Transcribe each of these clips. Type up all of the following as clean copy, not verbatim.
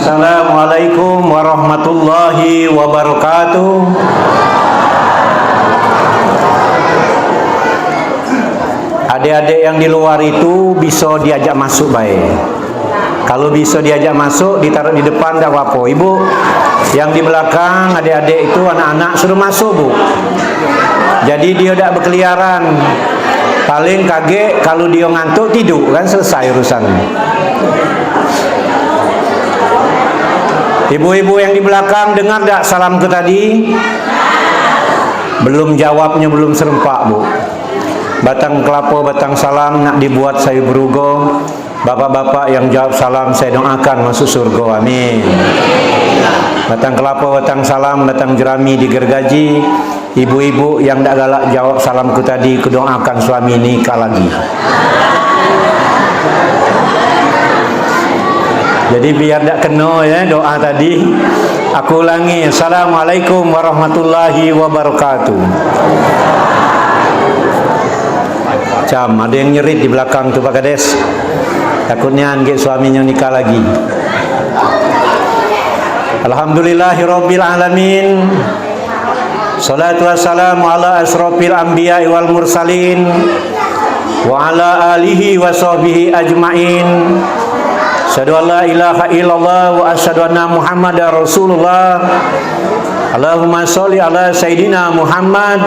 Assalamualaikum warahmatullahi wabarakatuh. Adik-adik yang di luar itu bisa diajak masuk baik. Kalau bisa diajak masuk, ditaruh di depan tak apa-apa. Ibu yang di belakang, adik-adik itu anak-anak suruh masuk, Bu. Jadi dia tidak berkeliaran. Paling kaget kalau dia ngantuk tidur, kan selesai urusannya. Ibu-ibu yang di belakang dengar tak salamku tadi? Belum jawabnya, belum serempak, Bu. Batang kelapa, batang salam nak dibuat sayur berugo. Bapak-bapak yang jawab salam saya doakan masuk surga, amin. Batang kelapa, batang salam, batang jerami digergaji. Ibu-ibu yang tak galak jawab salamku tadi, kudoakan suami nikah lagi. Jadi biar tak kena ya doa tadi, aku ulangi. Assalamualaikum warahmatullahi wabarakatuh. Cam, ada yang nyerit di belakang tu Pak Kades. Takutnya anggit suaminya nikah lagi. Alhamdulillahirabbil alamin. Salatu wassalamu ala asrofil anbiya wal mursalin wa ala alihi wa sahbihi ajmain. Asyhadu an la ilaha illallah wa asyhadu anna Muhammadar Rasulullah. Allahumma sholli ala sayidina Muhammad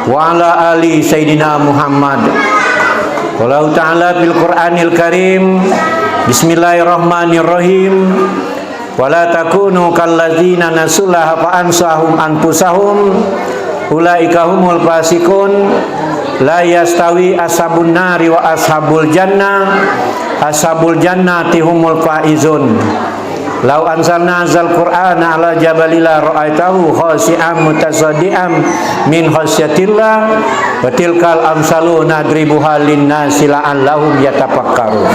wa ala ali sayidina Muhammad. Wallahu ta'ala bil Qur'anil Karim. Bismillahirrahmanirrahim. Wala takunu kalladzina nasullaha fa ansahum anfusahum ulaika humul fasiqun. La yastawi ashabun nari wa ashabul jannah. Ashabul jannati humul faizun. Lau anzalna zal Qur'ana ala jabalila ra'aitahu khashi'an mutasaddian min khasyatillah wa tilkal amsalu nadribuha linnasi la'allahum yatafakkarun.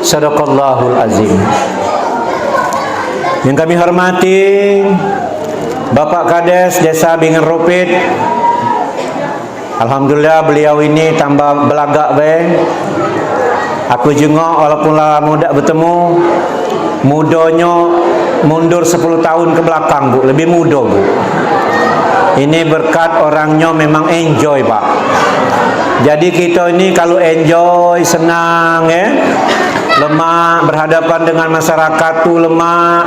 Shadaqallahul azim. Yang kami hormati Bapak Kades Desa Bingen Rupit. Alhamdulillah beliau ini tambah belagak be. Aku jengok walaupun lama tak bertemu. Mudanya mundur 10 tahun ke belakang, Bu. Lebih muda, Bu. Ini berkat orangnya memang enjoy, Pak. Jadi kita ini kalau enjoy, senang ya. Lemak, berhadapan dengan masyarakat tuh lemak.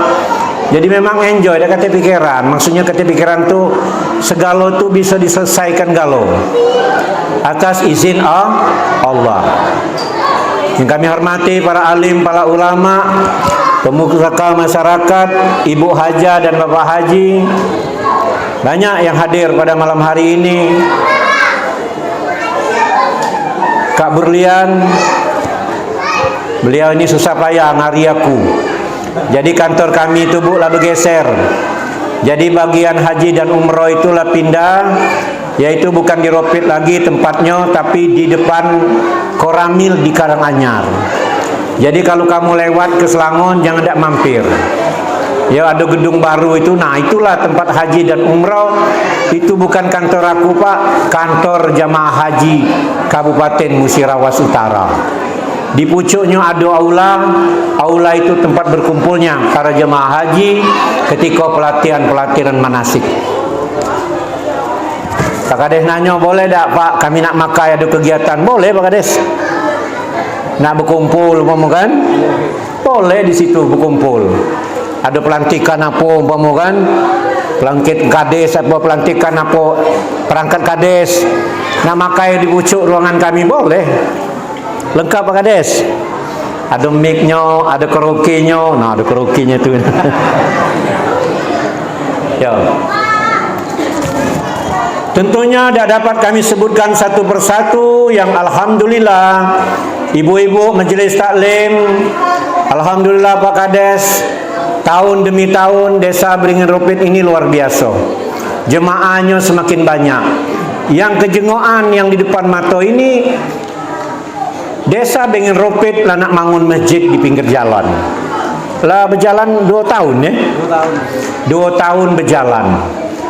Jadi memang enjoy, dia kata pikiran. Maksudnya kata pikiran tuh segala tuh bisa diselesaikan galau atas izin Allah. Yang kami hormati para alim, para ulama, pemuka masyarakat, ibu haja dan bapak haji, banyak yang hadir pada malam hari ini. Kak Berlian, beliau ini susah payah ngari aku. Jadi kantor kami itu, Bu, lah bergeser. Jadi bagian haji dan umroh itulah pindah, yaitu bukan di Ropit lagi tempatnya, tapi di depan Koramil di Karanganyar. Jadi kalau kamu lewat ke Selangor jangan tak mampir. Ya ada gedung baru itu, nah itulah tempat haji dan umroh. Itu bukan kantor aku, Pak, kantor jamaah haji Kabupaten Musirawas Utara. Di pucuknya ada aula itu tempat berkumpulnya para jemaah haji ketika pelatihan manasik. Pak Kades nanya, boleh tak Pak kami nak makai ada kegiatan? Boleh Pak Kades. Nak berkumpul umpama kan? Boleh di situ berkumpul. Ada pelantikan apa umpama kan? Pelangkit kades apa pelantikan apa perangkat kades. Nak makai di pucuk ruangan kami boleh. Lengkap Pak Kades. Ada mic-nya, ada karaoke-nya. Nah, ada karaoke-nya tu. Ya. Tentunya tidak dapat kami sebutkan satu persatu yang alhamdulillah ibu-ibu majelis taklim, alhamdulillah Pak Kades, tahun demi tahun Desa Beringin Rupit ini luar biasa. Jemaahnya semakin banyak. Yang kejengoan yang di depan mata ini Desa Beringin Rupit lah nak bangun masjid di pinggir jalan. Lah berjalan 2 tahun ya. 2 tahun berjalan.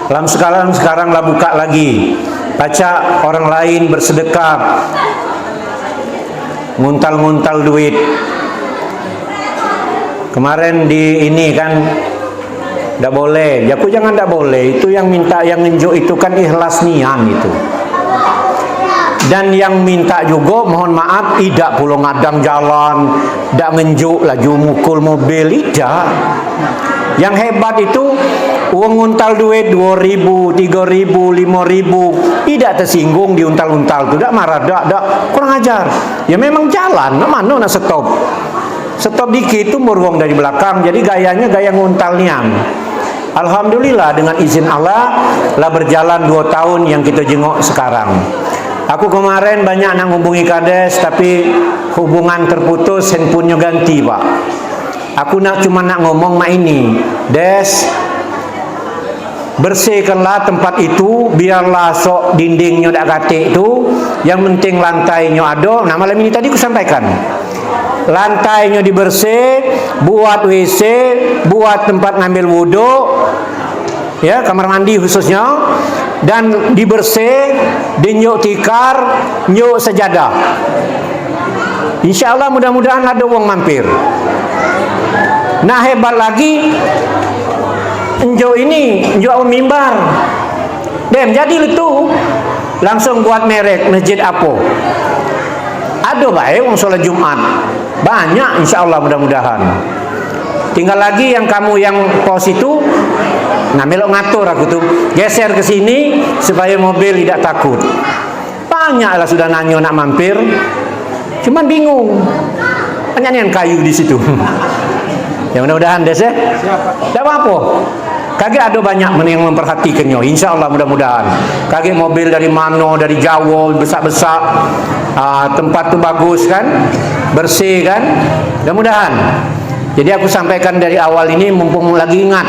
Sekarang lah buka lagi. Baca orang lain bersedekah, nguntal-nguntal duit. Kemarin di ini kan tidak boleh. Ya aku jangan tidak boleh. Itu yang minta yang nunjuk itu kan ikhlas nian itu. Dan yang minta juga mohon maaf tidak pulang ngadang jalan, tidak ngenjuk laju mukul mobil, tidak. Yang hebat itu uang untal duit 2.000, 3.000, 5.000 tidak tersinggung di untal-untal itu, tidak marah, tidak kurang ajar. Ya memang jalan, mana nak stop dikit itu meruang dari belakang, jadi gayanya gaya nguntal niam. Alhamdulillah dengan izin Allah lah berjalan 2 tahun yang kita jenguk sekarang. Aku kemarin banyak nak hubungi Kades tapi hubungan terputus, handphonenya ganti Pak. Aku cuma nak ngomong mak ini, Des, bersihkanlah tempat itu, biarlah sok dindingnya dak katik itu, yang penting lantainya ada. Nah malam ini tadi aku sampaikan, lantainya dibersih, buat WC, buat tempat ngambil wudhu, ya kamar mandi khususnya, dan dibersih, dinyuk tikar, nyuk sejadah. Insya Allah mudah-mudahan ada uang mampir. Nah hebat lagi, enjo mimbar, dem jadi itu langsung buat merek masjid apa? Ada baik uang sholat Jumat, banyak insya Allah mudah-mudahan. Tinggal lagi yang kamu yang pos itu, nah melok ngatur aku tuh, geser ke sini supaya mobil tidak takut. Banyaklah sudah nanya nak mampir, cuman bingung, banyak kayu di situ. Ya mudah-mudahan Des ya. Tidak apa-apa. Kaget ada banyak yang memperhatikannya. Insya Allah mudah-mudahan. Kaget mobil dari mana, dari Jawa, besar-besar. Tempat tu bagus kan, bersih kan. Mudah-mudahan. Jadi aku sampaikan dari awal ini mumpung lagi ingat,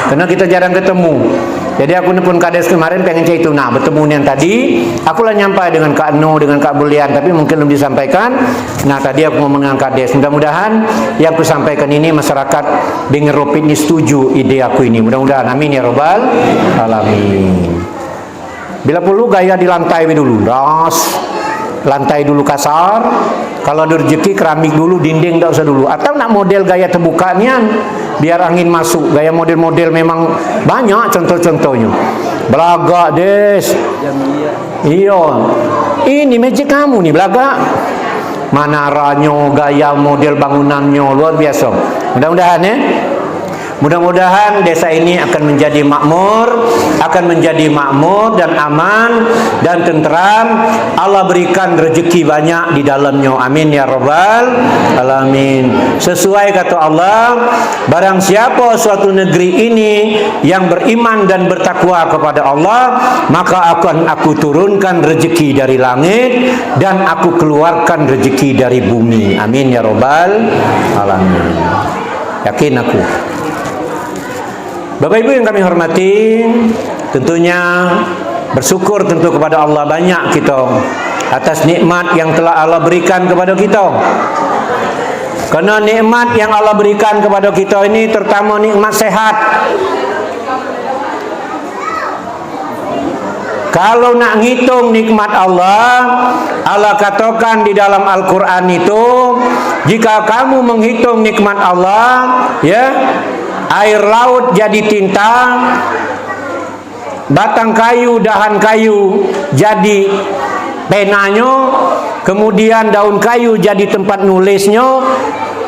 karena kita jarang ketemu. Jadi aku nelfon Kades kemarin pengen cerita itu. Nah bertemu yang tadi, aku lah nyampai dengan Kak No, dengan Kak Bulian, tapi mungkin belum disampaikan. Nah tadi aku ngomong dengan Kades. Mudah-mudahan yang aku sampaikan ini masyarakat dengan Ropit ini setuju ide aku ini. Mudah-mudahan, amin ya robbal alamin. Bila perlu gaya di lantai dulu, lantai dulu kasar. Kalau ada rezeki keramik dulu, dinding tak usah dulu. Atau nak model gaya terbukanya, biar angin masuk. Gaya model-model memang banyak contoh-contohnya. Belagak Des. Iya. Ini magic kamu nih belagak. Manaranya, gaya model bangunannya luar biasa. Mudah-mudahan ya. Mudah-mudahan desa ini akan menjadi makmur, dan aman dan tentram. Allah berikan rezeki banyak di dalamnya. Amin ya rabbal alamin. Sesuai kata Allah, barang siapa suatu negeri ini yang beriman dan bertakwa kepada Allah, maka akan aku turunkan rezeki dari langit dan aku keluarkan rezeki dari bumi. Amin ya rabbal alamin. Yakin aku. Bapak Ibu yang kami hormati, tentunya bersyukur tentu kepada Allah banyak kita atas nikmat yang telah Allah berikan kepada kita. Karena nikmat yang Allah berikan kepada kita ini terutama nikmat sehat. Kalau nak ngitung nikmat Allah, Allah katakan di dalam Al-Quran itu, jika kamu menghitung nikmat Allah, ya, air laut jadi tinta, batang kayu, dahan kayu jadi penanya, kemudian daun kayu jadi tempat nulisnya.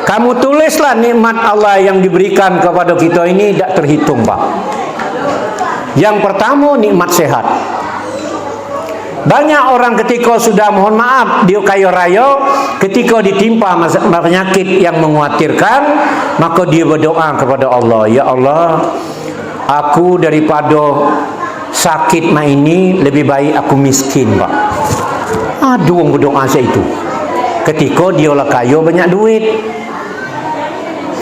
Kamu tulislah nikmat Allah yang diberikan kepada kita ini, tidak terhitung Pak. Yang pertama nikmat sehat. Banyak orang ketika sudah mohon maaf dia kaya raya, ketika ditimpa penyakit yang mengkhawatirkan, maka dia berdoa kepada Allah, ya Allah, aku daripada sakit ini lebih baik aku miskin Pak. Aduh berdoa saya itu. Ketika dia lah kaya banyak duit,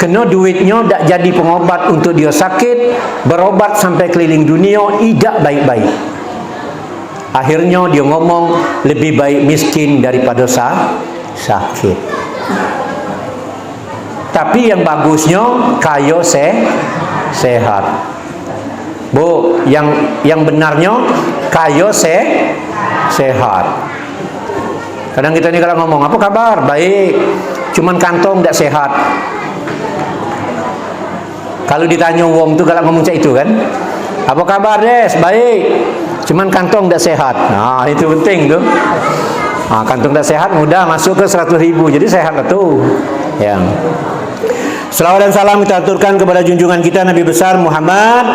kena duitnya tak jadi pengobat untuk dia sakit, berobat sampai keliling dunia, tidak baik-baik. Akhirnya dia ngomong lebih baik miskin daripada sakit. Tapi yang bagusnya kaya sehat. Bu, yang benarnya kaya sehat. Kadang kita ni kalau ngomong apa kabar? Baik. Cuman kantong tak sehat. Kalau ditanya wong tu kalau ngomong cak itu kan, apa kabar Des? Baik. Cuman kantong tak sehat. Nah, itu penting tu. Kantong tak sehat mudah masuk ke 100.000. Jadi sehat lah tu. Yang selawat dan salam kita aturkan kepada junjungan kita Nabi besar Muhammad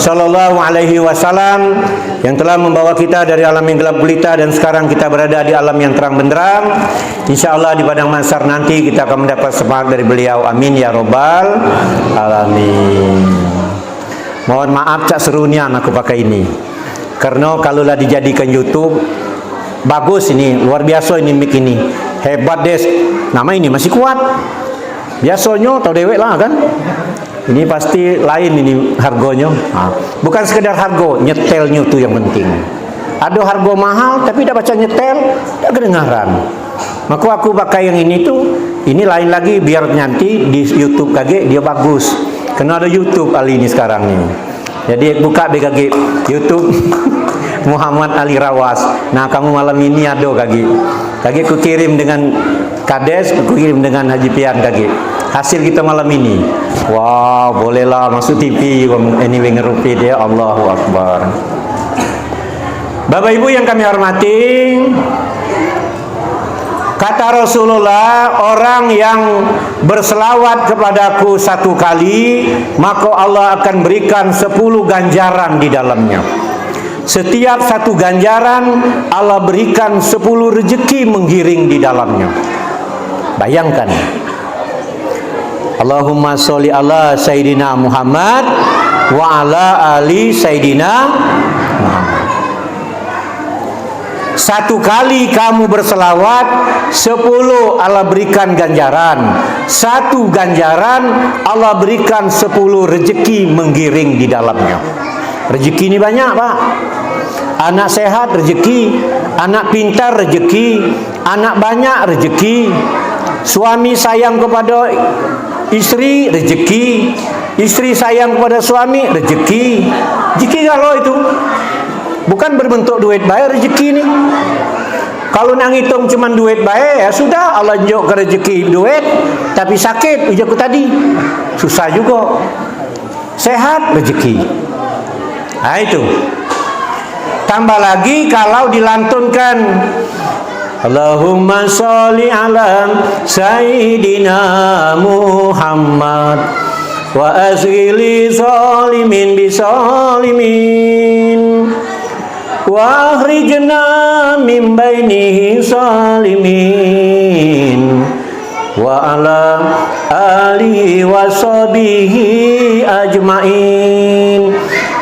sallallahu alaihi wasallam yang telah membawa kita dari alam yang gelap gulita dan sekarang kita berada di alam yang terang benderang. Insyaallah di padang mahsyar nanti kita akan mendapat semangat dari beliau. Amin ya rabbal alamin. Mohon maaf cak serunian aku pakai ini. Karena kalau lah dijadikan YouTube bagus ini, luar biasa ini mic ini. Hebat Des. Nama ini masih kuat. Biasanya tau dewek lah kan. Ini pasti lain ini harganya. Bukan sekedar harga, nyetelnya itu yang penting. Ada harga mahal tapi dah baca nyetel, tak kedengaran. Maka aku pakai yang ini tuh, ini lain lagi biar nanti di YouTube kage dia bagus. Kena ada YouTube Ali ini sekarang ni. Jadi buka BKG YouTube Muhammad Ali Rawas. Nah kamu malam ini ada kage. Kage ku kirim dengan Kades, aku kirim dengan Haji Pian kage. Hasil kita malam ini. Wow, bolehlah masuk TV anyway ngerupi dia. Allahu Akbar. Bapak Ibu yang kami hormati, kata Rasulullah, orang yang berselawat kepadaku 1 kali, maka Allah akan berikan 10 ganjaran di dalamnya. Setiap 1 ganjaran Allah berikan 10 rezeki menggiring di dalamnya. Bayangkan. Allahumma sholli ala Sayyidina Muhammad wa ala ali Sayyidina Muhammad. 1 kali kamu berselawat, 10 Allah berikan ganjaran. 1 ganjaran Allah berikan 10 rezeki menggiring di dalamnya. Rezeki ini banyak Pak. Anak sehat rezeki, anak pintar rezeki, anak banyak rezeki, suami sayang kepada istri rezeki, istri sayang kepada suami rezeki. Rezeki kalau itu bukan berbentuk duit bayar rezeki ni. Kalau nak hitung cuma duit bayar, ya sudah Allah tunjuk ke rezeki duit, tapi sakit ujaku tadi susah juga. Sehat rezeki. Nah itu. Tambah lagi kalau dilantunkan Allahumma sholli ala Sayyidina Muhammad wa azghili zalimin bisalimin wa akhrijna min bainihi salimin wa ala alihi wa sahbihi ajmain.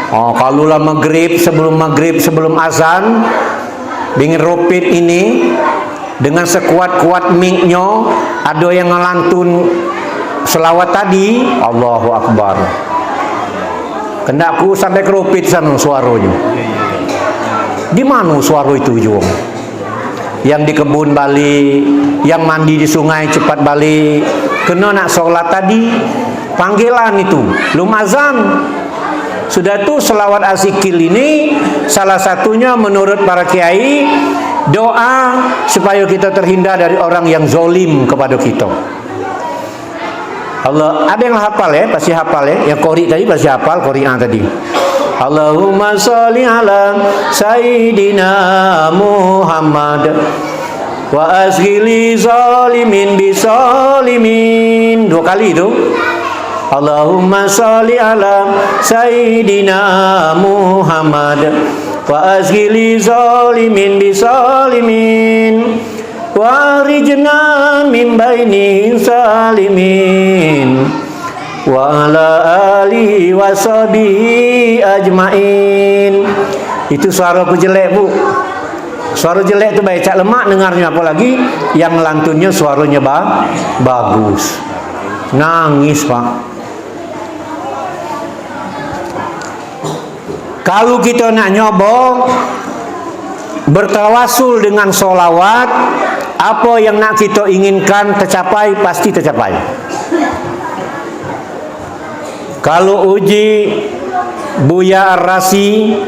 Kalulah maghrib, sebelum azan dengan ropit ini dengan sekuat-kuat mic-nya ada yang ngelantun selawat tadi, Allahu Akbar. Kendaku sampai ke ropit sana suaranya. Di mana suara itu juga? Yang di kebun balik, yang mandi di sungai cepat balik, kena nak sholat tadi, panggilan itu, belum azan. Sudah tu selawat asikil ini salah satunya menurut para kiai doa supaya kita terhindar dari orang yang zolim kepada kita. Allah, ada yang hafal ya, pasti hafal ya. Yang qori tadi pasti hafal qori'ah tadi. Allahumma sholli ala Sayyidina Muhammad wa azghili zalimin bisalimin. 2 kali itu. Allahumma sholli ala Sayyidina Muhammad wa azghili zalimin bisalimin wa akhrijna min baini salimin wa ala alihi wa sahbihi ajmain. Itu suara aku jelek Bu. Suara jelek itu baik cak lemak dengarnya, apalagi yang lantunnya suaranya bagus. Nangis Pak. Kalau kita nak nyoba bertawasul dengan solawat, apa yang nak kita inginkan tercapai, pasti tercapai. Kalau uji Buya Ar-Rasi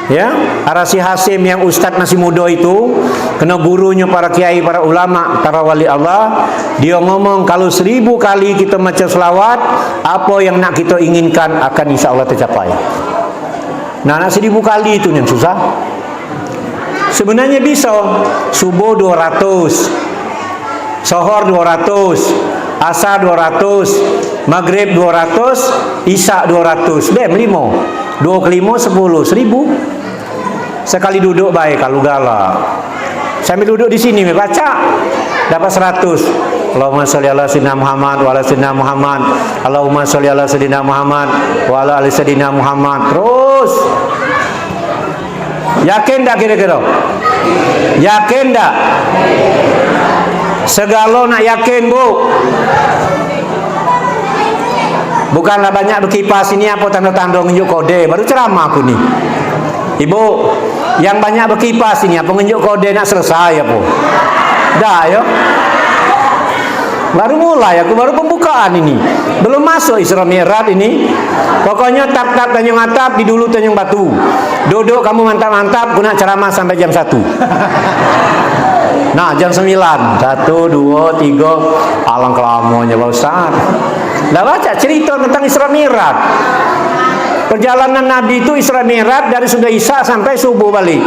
Ya, Arasi Hasim yang ustadz masih muda itu, kena gurunya para kiai, para ulama, para wali Allah, dia ngomong kalau 1000 kali kita baca selawat, apa yang nak kita inginkan akan insya Allah tercapai. Nah, nak 1000 kali itu yang susah. Sebenarnya bisa. Subuh 200, Sohor 200, Asar 200, Maghrib 200, Isya 200. Dem 5. 2 ke 5 10, 1000. Sekali duduk baik kalau galak. Sambil duduk di sini baca dapat 100. Allahumma sholli ala sayyidina Muhammad wa ala sayyidina Muhammad. Allahumma sholli ala sayyidina Muhammad wa ala ali sayyidina Muhammad. Terus. Yakin tak kira-kira? Yakin tak? Segala nak yakin, Bu. Bukanlah banyak berkipas ini apa tanda-tanda menunjuk kode. Baru ceramah aku nih. Ibu, yang banyak berkipas ini apa menunjuk kode nak selesai apa? Dah ya. Baru mulai aku, baru pembukaan ini. Belum masuk Isra Mi'raj ini. Pokoknya tap-tap Tanjung Atap, di dulu Tanjung Batu. Duduk kamu mantap-mantap, guna ceramah sampai jam 1. Nah, jam 9. 1, 2, 3. Alang kelamonnya Pak Ustaz. Dah baca cerita tentang Isra Mi'raj. Perjalanan Nabi itu Isra Mi'raj dari sudah Isya sampai subuh balik.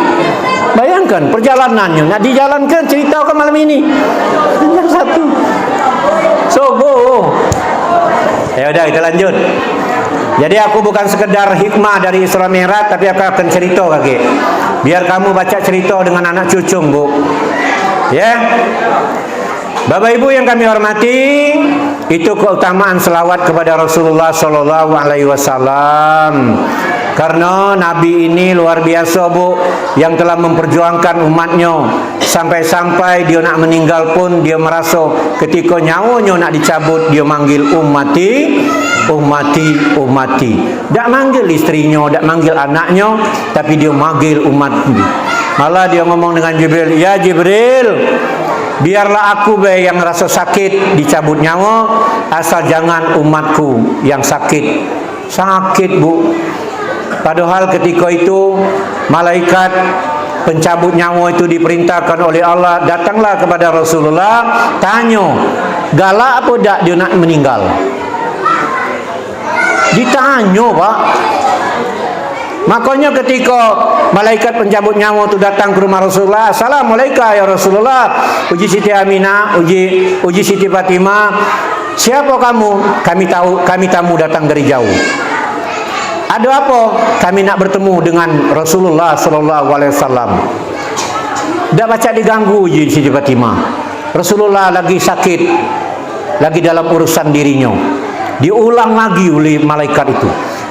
Bayangkan perjalanannya. Nah, dijalankan ceritakan malam ini. Jam 1. Subuh. Ya udah kita lanjut. Jadi aku bukan sekedar hikmah dari Isra Mi'raj, tapi aku akan cerita kaki. Biar kamu baca cerita dengan anak cucung, Bu. Ya. Bapak Ibu yang kami hormati, itu keutamaan selawat kepada Rasulullah Sallallahu Alaihi Wasallam. Karena Nabi ini luar biasa, Bu, yang telah memperjuangkan umatnya sampai-sampai dia nak meninggal pun dia merasa ketika nyawanya nak dicabut dia manggil ummati, ummati, ummati. Tak manggil istrinya, tak manggil anaknya, tapi dia manggil umatku. Malah dia ngomong dengan Jibril, ya Jibril, biarlah aku yang rasa sakit dicabut nyawa, asal jangan umatku yang sakit. Sakit, Bu. Padahal ketika itu malaikat pencabut nyawa itu diperintahkan oleh Allah, datanglah kepada Rasulullah, tanya, galak apa tak dia nak meninggal? Ditanya, Pak. Makanya ketika malaikat pencabut nyawa itu datang ke rumah Rasulullah, Assalamualaikum ya Rasulullah, uji Siti Aminah, uji Siti Fatimah, siapa kamu? Kami tamu datang dari jauh. Ada apa? Kami nak bertemu dengan Rasulullah Sallallahu Alaihi Wasallam. Dah baca diganggu uji Siti Fatimah. Rasulullah lagi sakit, lagi dalam urusan dirinya. Diulang lagi oleh malaikat itu.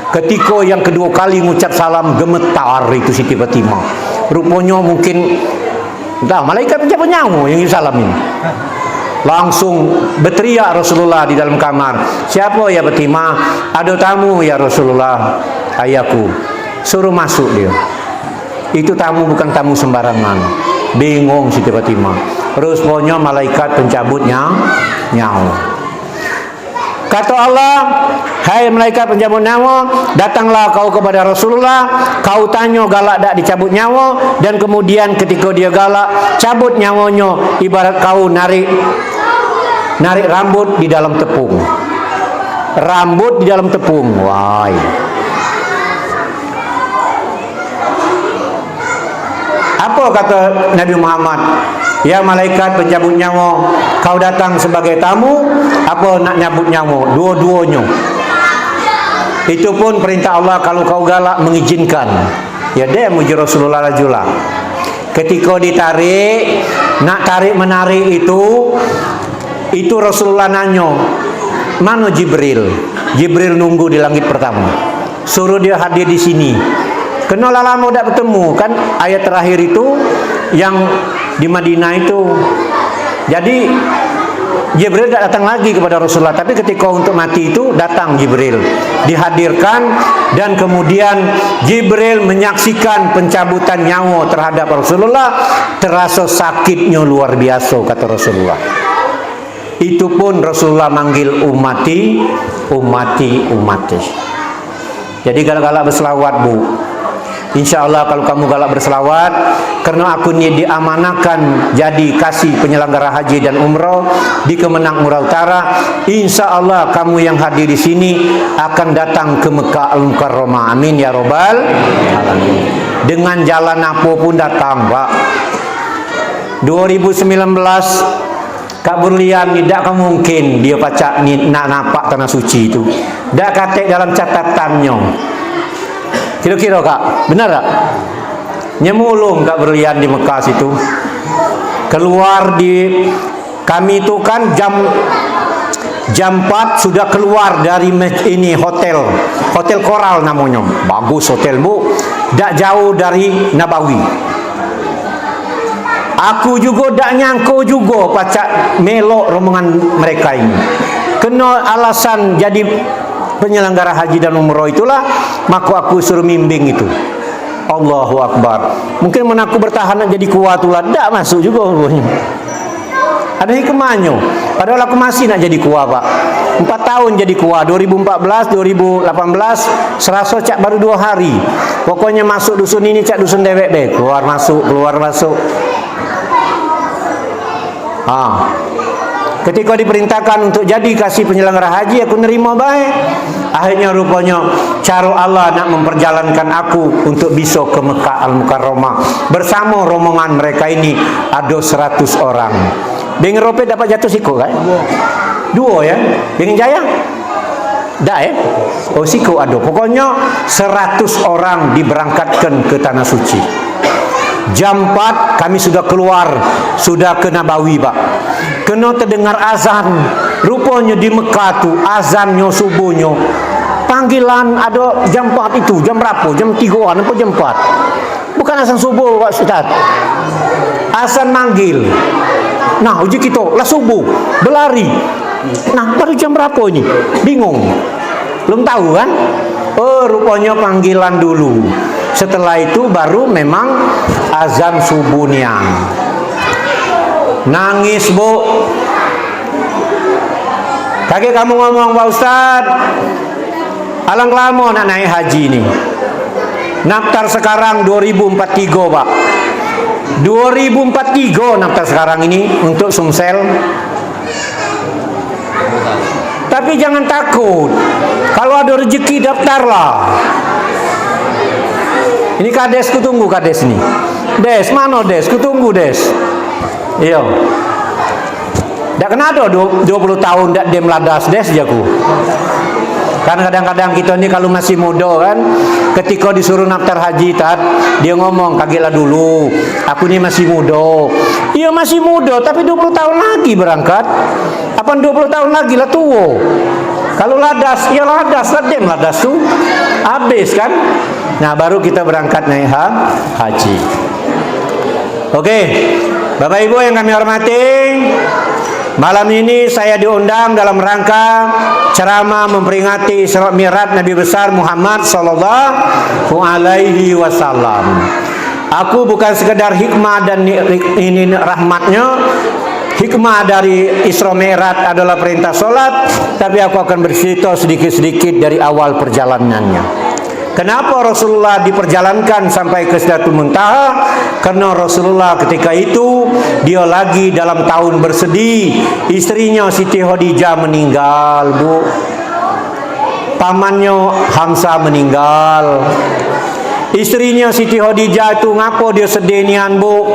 Ketika yang kedua kali mengucap salam, gemetar itu Siti Fatimah. Rupanya mungkin entah malaikat pencabut nyawa yang salam ini. Langsung berteriak Rasulullah di dalam kamar, siapa ya Fatimah? Ada tamu ya Rasulullah, ayahku. Suruh masuk dia. Itu tamu bukan tamu sembarangan. Bingung Siti Fatimah. Rupanya malaikat pencabutnya nyawa. Kata Allah, hai malaikat pencabut nyawa, datanglah kau kepada Rasulullah, kau tanya galak tak dicabut nyawa, dan kemudian ketika dia galak, cabut nyawanya, ibarat kau narik rambut di dalam tepung. Rambut di dalam tepung. Wah. Apa kata Nabi Muhammad? Ya malaikat pencabut nyawa, kau datang sebagai tamu, apa nak nyabut nyawa? Dua-duanya. Itu pun perintah Allah, kalau kau galak mengizinkan. Ya dia muji Rasulullah rajulah. Ketika ditarik, nak tarik menarik itu Rasulullah nanya, mana Jibril? Jibril nunggu di langit pertama. Suruh dia hadir di sini. Kenapa lama tak bertemu? Kan ayat terakhir itu yang di Madinah itu. Jadi Jibril tak datang lagi kepada Rasulullah, tapi ketika untuk mati itu datang Jibril, dihadirkan, dan kemudian Jibril menyaksikan pencabutan nyawa terhadap Rasulullah. Terasa sakitnya luar biasa, kata Rasulullah. Itu pun Rasulullah manggil ummati, ummati, ummati. Jadi galak-galak berselawat, Bu. InsyaAllah kalau kamu galak berselawat, karena aku ni diamanakan jadi kasih penyelenggara haji dan umrah di Kemenang Murau Utara. InsyaAllah kamu yang hadir di sini akan datang ke Mekah Al-Mukarramah. Amin ya Rabbal Alamin. Dengan jalan apa pun datang, Pak. 2019 Kak Berlian ni tak mungkin dia pacak ni nak nampak tanah suci itu. Dak katek dalam catatannya. Kira-kira Kak, benar tak? Nyemulung Kak Berlian di Mekah situ. Keluar di kami itu kan jam 4 sudah keluar dari ini hotel Koral namanya. Bagus hotel Bu. Tak jauh dari Nabawi. Aku juga tak nyangka juga pacak melok rombongan mereka ini. Kena alasan jadi penyelenggara haji dan umrah itulah, maka aku suruh bimbing itu. Allahu Akbar. Mungkin mana aku bertahan nak jadi kuat itulah, tak masuk juga rupanya. Ada hikmahnya. Padahal aku masih nak jadi kuat, Pak. 4 tahun jadi kuat. 2014, 2018 serasa cak baru 2 hari. Pokoknya masuk dusun ini cak dusun dewek deh. Keluar masuk. Ketika diperintahkan untuk jadi kasih penyelenggara haji, aku nerima baik. Akhirnya rupanya cara Allah nak memperjalankan aku untuk bisa ke Mekah Al-Mukarramah bersama rombongan mereka ini. Ada 100 orang. Beng Rope dapat jatuh siku kan? 2 ya. Beng Jaya? Tak ya? Oh siku ada. Pokoknya 100 orang diberangkatkan ke Tanah Suci. Jam 4 kami sudah keluar, sudah ke Nabawi, Pak. Kena terdengar azan. Rupanya di Mekah tu azannya subuhnya. Panggilan ada jam 4 itu. Jam berapa? Jam 3-an apa jam 4? Bukan azan subuh, Pak Ustaz. Azan manggil. Nah, uji kita lah subuh, berlari. Nah, baru jam berapa ini? Bingung. Belum tahu kan? Oh, rupanya panggilan dulu. Setelah itu baru memang azan subuh niang. Nangis, Bu. Kakek kamu ngomong, Pak Ustaz, alang lama nak naik haji ini. Naftar sekarang 2043, Pak. 2043 naftar sekarang ini untuk Sumsel. Tapi jangan takut. Kalau ada rezeki daftarlah. Ini kades ku tunggu kades nih. Des, mana Des? Ku tunggu Des. Iya. Dak kena ada 20 tahun dak dia meladas Des jaku. Kan kadang-kadang kita ni kalau masih muda kan, ketika disuruh naftar haji dia ngomong, kagetlah dulu, aku ni masih muda. Iya masih muda, tapi 20 tahun lagi berangkat. Apa 20 tahun lagi lah tua. Kalau ladas, ya ladas lah dia meladas tu. Habis kan? Nah baru kita berangkat naik haji. Oke, Bapak Ibu yang kami hormati, malam ini saya diundang dalam rangka ceramah memperingati Isra Mi'raj Nabi besar Muhammad sallallahu alaihi wasallam. Aku bukan sekedar hikmah dan ini rahmatnya. Hikmah dari Isra Mi'raj adalah perintah solat, tapi aku akan bercerita sedikit-sedikit dari awal perjalanannya. Kenapa Rasulullah diperjalankan sampai ke Sidratul Muntaha? Karena Rasulullah ketika itu dia lagi dalam tahun bersedih. Istrinya Siti Khadijah meninggal, Bu. Pamannya Hamzah meninggal. Istrinya Siti Khadijah itu ngapa dia sedih nian, Bu?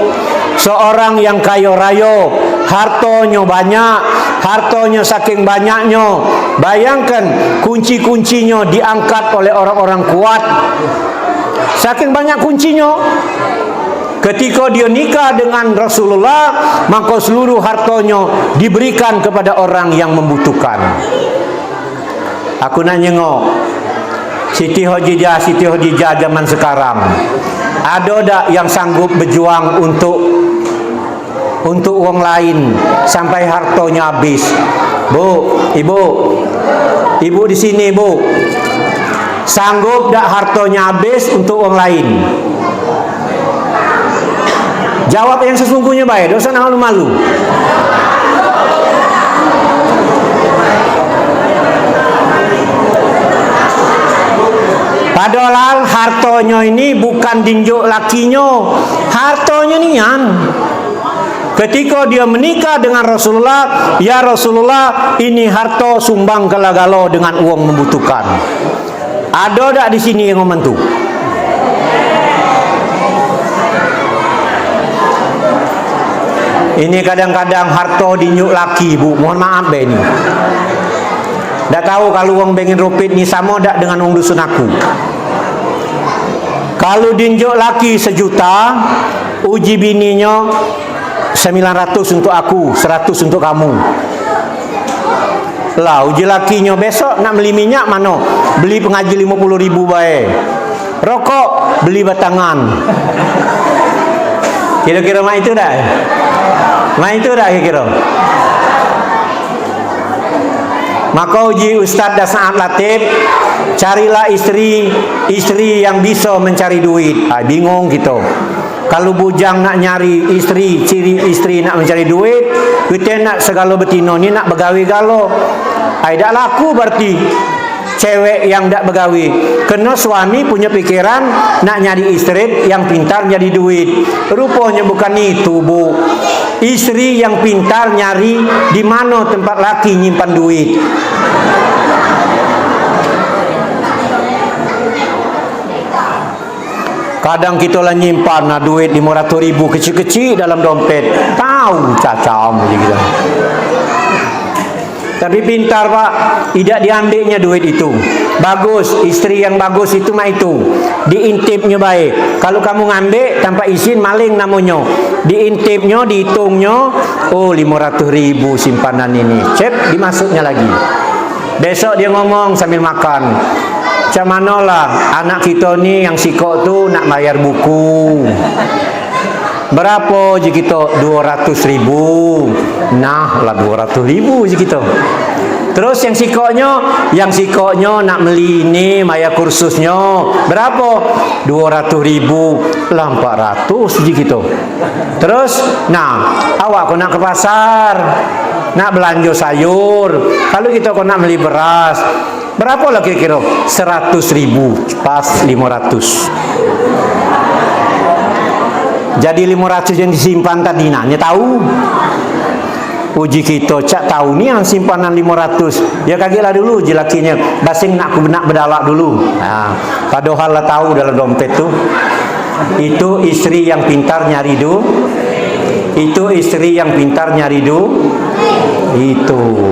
Seorang yang kaya raya, hartanya banyak, hartanya saking banyaknya. Bayangkan kunci-kuncinya diangkat oleh orang-orang kuat. Saking banyak kuncinya. Ketika dia nikah dengan Rasulullah, maka seluruh hartanya diberikan kepada orang yang membutuhkan. Aku nak nyengok Siti Khadijah zaman sekarang. Ada tak yang sanggup berjuang untuk orang lain sampai hartanya habis? Bu, ibu di sini, Bu. Sanggup tak hartanya habis untuk orang lain? Jawab yang sesungguhnya baik, dosa nak malu-malu. Padahal hartonya ini bukan dinjuk lakinya, hartonya nian. Ketika dia menikah dengan Rasulullah, ya Rasulullah, ini harta sumbang ke Lagalo dengan uang membutuhkan. Ada tak di sini yang ngomong tu? Ini kadang-kadang harta dinjuk laki, bu. Mohon maaf be ini. Dah tahu kalau uang bengin rupit ni sama tak dengan uang dusun aku. Kalau dinjuk laki 1 juta, uji bininya 900 untuk aku, 100 untuk kamu. Lah uji lakinya besok nak beli minyak mana? Beli pengaji 50.000 baik. Rokok beli batangan. Kira-kira mak itu dah. Mak itu dah kira-kira. Maka uji Ustaz dah saat Latif, carilah istri yang bisa mencari duit. Bingung gitu. Kalau bujang nak nyari istri, ciri istri nak mencari duit, kita nak segala betina ni nak begawi galo. Tak laku berarti cewek yang tak begawi. Kena suami punya pikiran nak nyari istri yang pintar nyari duit. Rupanya bukan itu, bu. Istri yang pintar nyari di mana tempat laki nyimpan duit. Kadang kita lah nyimpan duit 500.000 kecil-kecil dalam dompet. Tahu cacam gitu. Tapi pintar pak, tidak diambilnya duit itu. Bagus, istri yang bagus itu mah itu. Diintipnya baik. Kalau kamu ngambil tanpa izin, maling namanya. Diintipnya, dihitungnya, oh 500.000 simpanan ini. Cek, dimasuknya lagi. Besok dia ngomong sambil makan. Macam mana lah anak kita ni yang sikok tu nak bayar buku. Berapa je kita? 200.000. Nah lah 200.000 je kita. Terus yang sikoknya nak beli ini bayar kursusnya. Berapa? 200.000. Lah 400 je kita. Terus, nah awak kau nak ke pasar, nak belanja sayur. Kalau kita kau nak beli beras, berapa lah kira-kira? 100.000 pas 500. Jadi 500 yang disimpan tadi nanya tahu. Uji kita cak tahu ni yang simpanan 500. Ya kagetlah dulu je lakinya. Basing nak berdalak dulu. Nah, padahal lah tahu dalam dompet tu. Itu istri yang pintar nyari du. Itu istri yang pintar nyari du. Itu.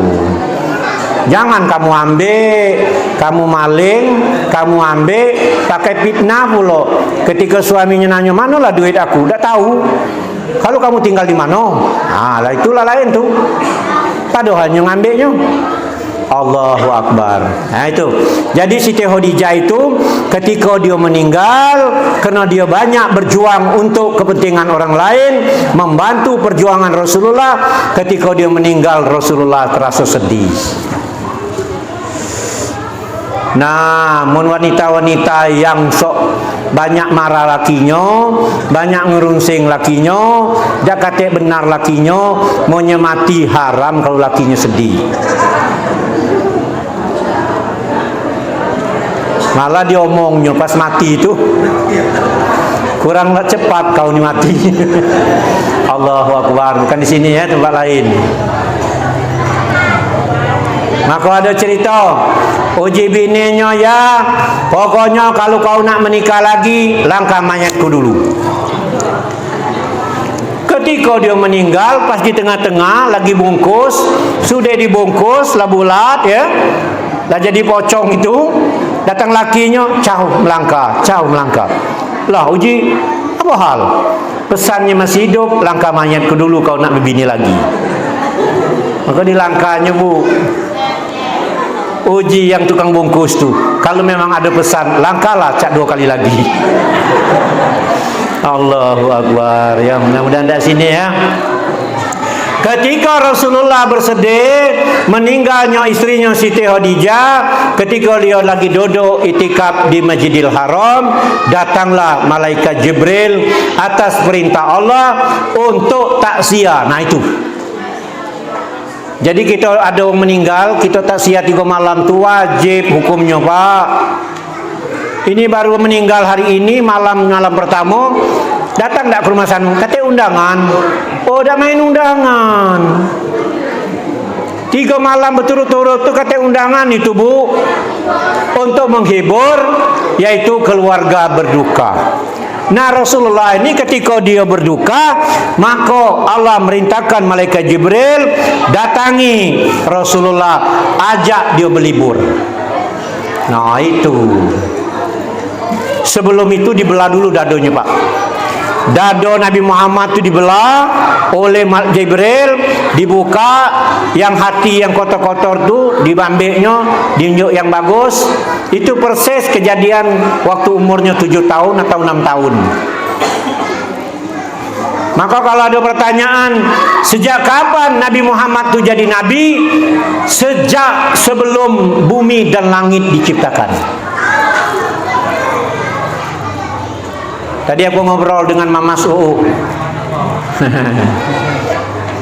Jangan kamu ambil, kamu maling, kamu ambil, pakai fitnah pula. Ketika suaminya nanya, manalah duit aku? Tak tahu. Kalau kamu tinggal di mana? Nah, lah itulah lain tu. Padahal yang ngambilnya. Allahu Akbar. Nah itu. Jadi Siti Khadijah itu ketika dia meninggal, karena dia banyak berjuang untuk kepentingan orang lain, membantu perjuangan Rasulullah. Ketika dia meninggal, Rasulullah terasa sedih. Nah, mun wanita-wanita yang sok banyak marah lakinya, banyak ngerungsing lakinya, dia kata benar lakinya, maunya mati haram kalau lakinya sedih. Malah dia omongnya pas mati itu kurang cepat kau ni mati. Allahu Akbar. Bukan di sini ya, tempat lain. Maka ada cerita uji bininya, ya pokoknya kalau kau nak menikah lagi, langkah mayatku dulu. Ketika dia meninggal, pas di tengah-tengah lagi bungkus, sudah dibungkus lah bulat ya, dah jadi pocong itu. Datang lakinya, jauh melangkah, jauh melangkah. Lah uji, apa hal? Pesannya masih hidup, langkah mayatku dulu kau nak berbini lagi. Maka dilangkahnya, bu. Uji yang tukang bungkus tu, kalau memang ada pesan, langkahlah cak 2 kali lagi. Allahu Akbar. Ya mudah-mudahan dari sini ya. Ketika Rasulullah bersedih meninggalnya istrinya Siti Khadijah, ketika dia lagi duduk itikaf di Masjidil Haram, datanglah malaikat Jibril atas perintah Allah untuk takziah. Nah itu. Jadi kita ada orang meninggal, kita takziah 3 malam tu wajib hukumnya, Pak. ini baru meninggal hari ini, malam pertama, datang tak ke rumah Sanu? Katanya undangan. Oh, dah main undangan. 3 malam berturut-turut tu katanya undangan itu, Bu, untuk menghibur, yaitu keluarga berduka. Nah, Rasulullah ini ketika dia berduka, maka Allah merintahkan malaikat Jibril datangi Rasulullah, ajak dia berlibur. Nah, itu. Sebelum itu dibelah dulu dadonya, Pak. Dado Nabi Muhammad itu dibelah oleh Jibril, dibuka, yang hati yang kotor-kotor tu dibambeknya, diunjuk yang bagus. Itu persis kejadian waktu umurnya 7 tahun atau 6 tahun. Maka kalau ada pertanyaan, sejak kapan Nabi Muhammad itu jadi nabi? Sejak sebelum bumi dan langit diciptakan. Tadi aku ngobrol dengan Mama Su'u.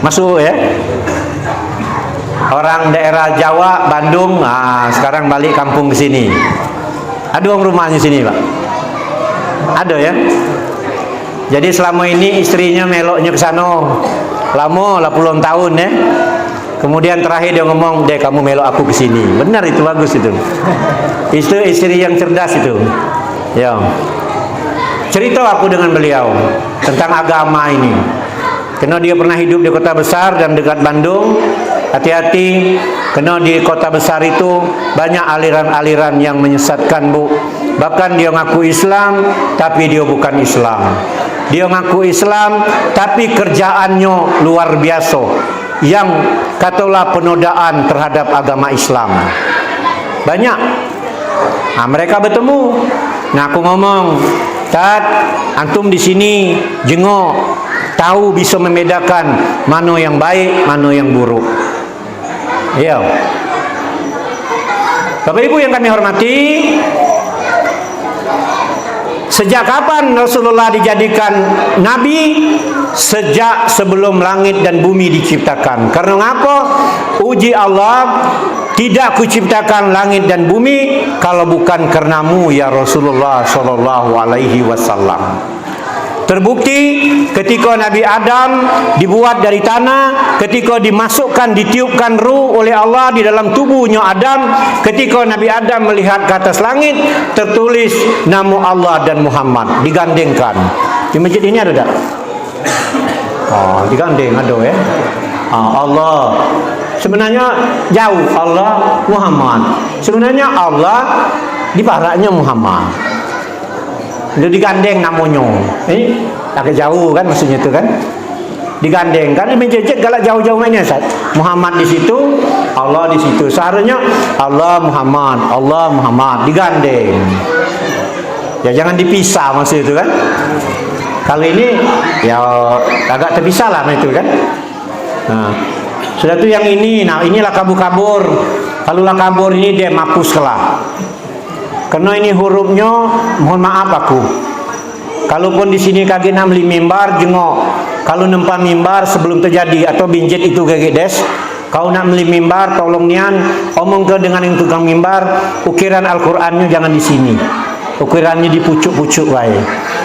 Mas Su'u ya, orang daerah Jawa, Bandung. Nah, sekarang balik kampung ke sini. Ada orang rumahnya sini, Pak. Ada ya. Jadi selama ini istrinya meloknya ke sana. Lama, 80 tahun ya. Kemudian terakhir dia ngomong, "Dek, kamu melok aku ke sini." Benar, itu bagus itu. Itu istri yang cerdas itu. Ya. Cerita aku dengan beliau tentang agama ini. Karena dia pernah hidup di kota besar dan dekat Bandung. Hati-hati, karena di kota besar itu banyak aliran-aliran yang menyesatkan, Bu. Bahkan dia ngaku Islam, tapi dia bukan Islam. Dia ngaku Islam, tapi kerjaannya luar biasa, yang katalah penodaan terhadap agama Islam. Banyak. Nah, mereka bertemu. Nah, aku ngomong, "Tad, antum di sini jengok, tahu bisa membedakan mana yang baik, mana yang buruk." Iya. Bapak Ibu yang kami hormati, sejak kapan Rasulullah dijadikan nabi? Sejak sebelum langit dan bumi diciptakan. Karena apa? Uji Allah, tidak kuciptakan langit dan bumi kalau bukan karenamu ya Rasulullah sallallahu alaihi wasallam. Terbukti ketika Nabi Adam dibuat dari tanah, ketika dimasukkan, ditiupkan ruh oleh Allah di dalam tubuhnya Adam, ketika Nabi Adam melihat ke atas langit, tertulis nama Allah dan Muhammad, digandengkan. Di masjid ini ada tak? Oh, digandeng ada ya. Allah. Sebenarnya jauh, Allah Muhammad. Sebenarnya Allah di baratnya Muhammad. Dia digandeng namanya. Ini agak jauh kan maksudnya itu kan. Digandeng kan mencecek galak jauh-jauh mainnya Ustaz. Muhammad di situ, Allah di situ. Seharusnya Allah Muhammad digandeng. Ya jangan dipisah maksud itu kan. Kali ini ya agak terpisah lah itu kan. Nah, sudah tu yang ini. Nah, inilah kabur-kabur. Kalau lah kabur ini dia mampus lah. Karena ini hurufnya, mohon maaf aku. Kalaupun di sini kaki nak beli mimbar jengok. Kalau nempa mimbar sebelum terjadi atau binjet itu kaki des. Kau nak beli mimbar, tolong nian omong ke dengan yang tukang mimbar, ukiran Al-Qur'annya jangan di sini. Ukirannya di pucuk-pucuk baik.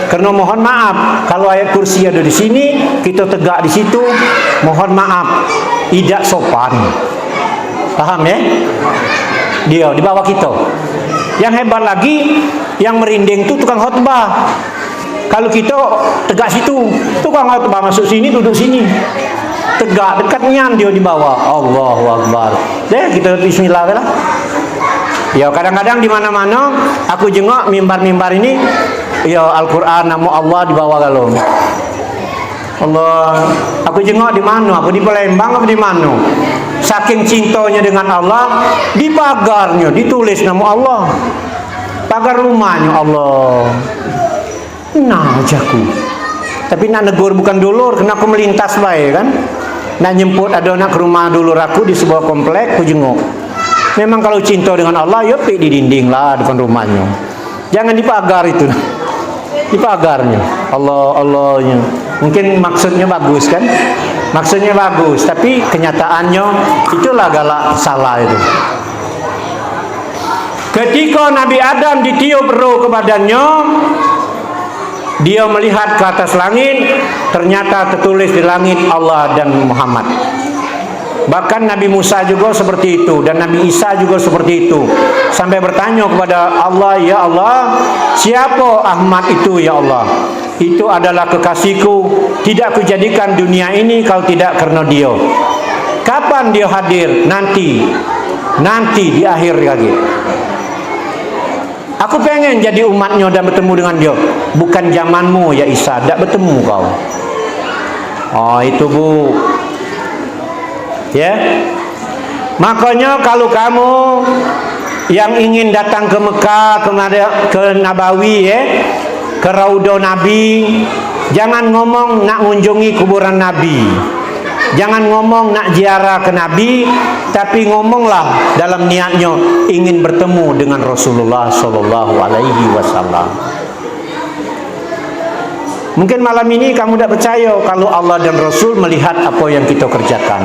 Karena mohon maaf, kalau ayat kursi ada di sini, kita tegak di situ, mohon maaf, tidak sopan. Paham ya? Dia di bawah kita. Yang hebat lagi, yang merinding itu tukang khutbah. Kalau kita tegak situ, tukang khutbah masuk sini, duduk sini. Tegak dekatnya dia di bawah. Allahu Akbar. Deh, kita bismillah lah. Ya kadang-kadang di mana-mana aku jengok mimbar-mimbar ini, ya Al-Qur'an nama Allah di bawah kalau. Allah, aku jengok di mana? Aku di Palembang atau di mana? Saking cintanya dengan Allah, di pagarnya ditulis nama Allah. Pagar rumahnya Allah. Nah, ajaku. Tapi nak negur bukan dulur, kena aku melintas baik kan? Nak nyemput ada anak ke rumah dulur aku di sebuah komplek, aku jengok. Memang kalau cinta dengan Allah, ya pergi di dinding lah depan rumahnya. Jangan di pagar itu. Di pagarnya. Allahnya. Mungkin maksudnya bagus kan? Maksudnya bagus, tapi kenyataannya itulah galak salah itu. Ketika Nabi Adam ditiup roh ke badannya, dia melihat ke atas langit, ternyata tertulis di langit Allah dan Muhammad. Bahkan Nabi Musa juga seperti itu, dan Nabi Isa juga seperti itu. Sampai bertanya kepada Allah, ya Allah, siapa Ahmad itu ya Allah? Itu adalah kekasihku, tidak kujadikan dunia ini kalau tidak karena dia. Kapan dia hadir? Nanti di akhir lagi. Aku pengen jadi umatnya dan bertemu dengan dia. Bukan zamanmu ya Isa, tidak bertemu kau. Oh itu bu. Ya. Makanya kalau kamu yang ingin datang ke Mekah, ke Nabawi ya, ke Raudhah Nabi, jangan ngomong nak mengunjungi kuburan Nabi. Jangan ngomong nak ziarah ke Nabi, tapi ngomonglah dalam niatnya ingin bertemu dengan Rasulullah Sallallahu Alaihi Wasallam. Mungkin malam ini kamu tidak percaya kalau Allah dan Rasul melihat apa yang kita kerjakan.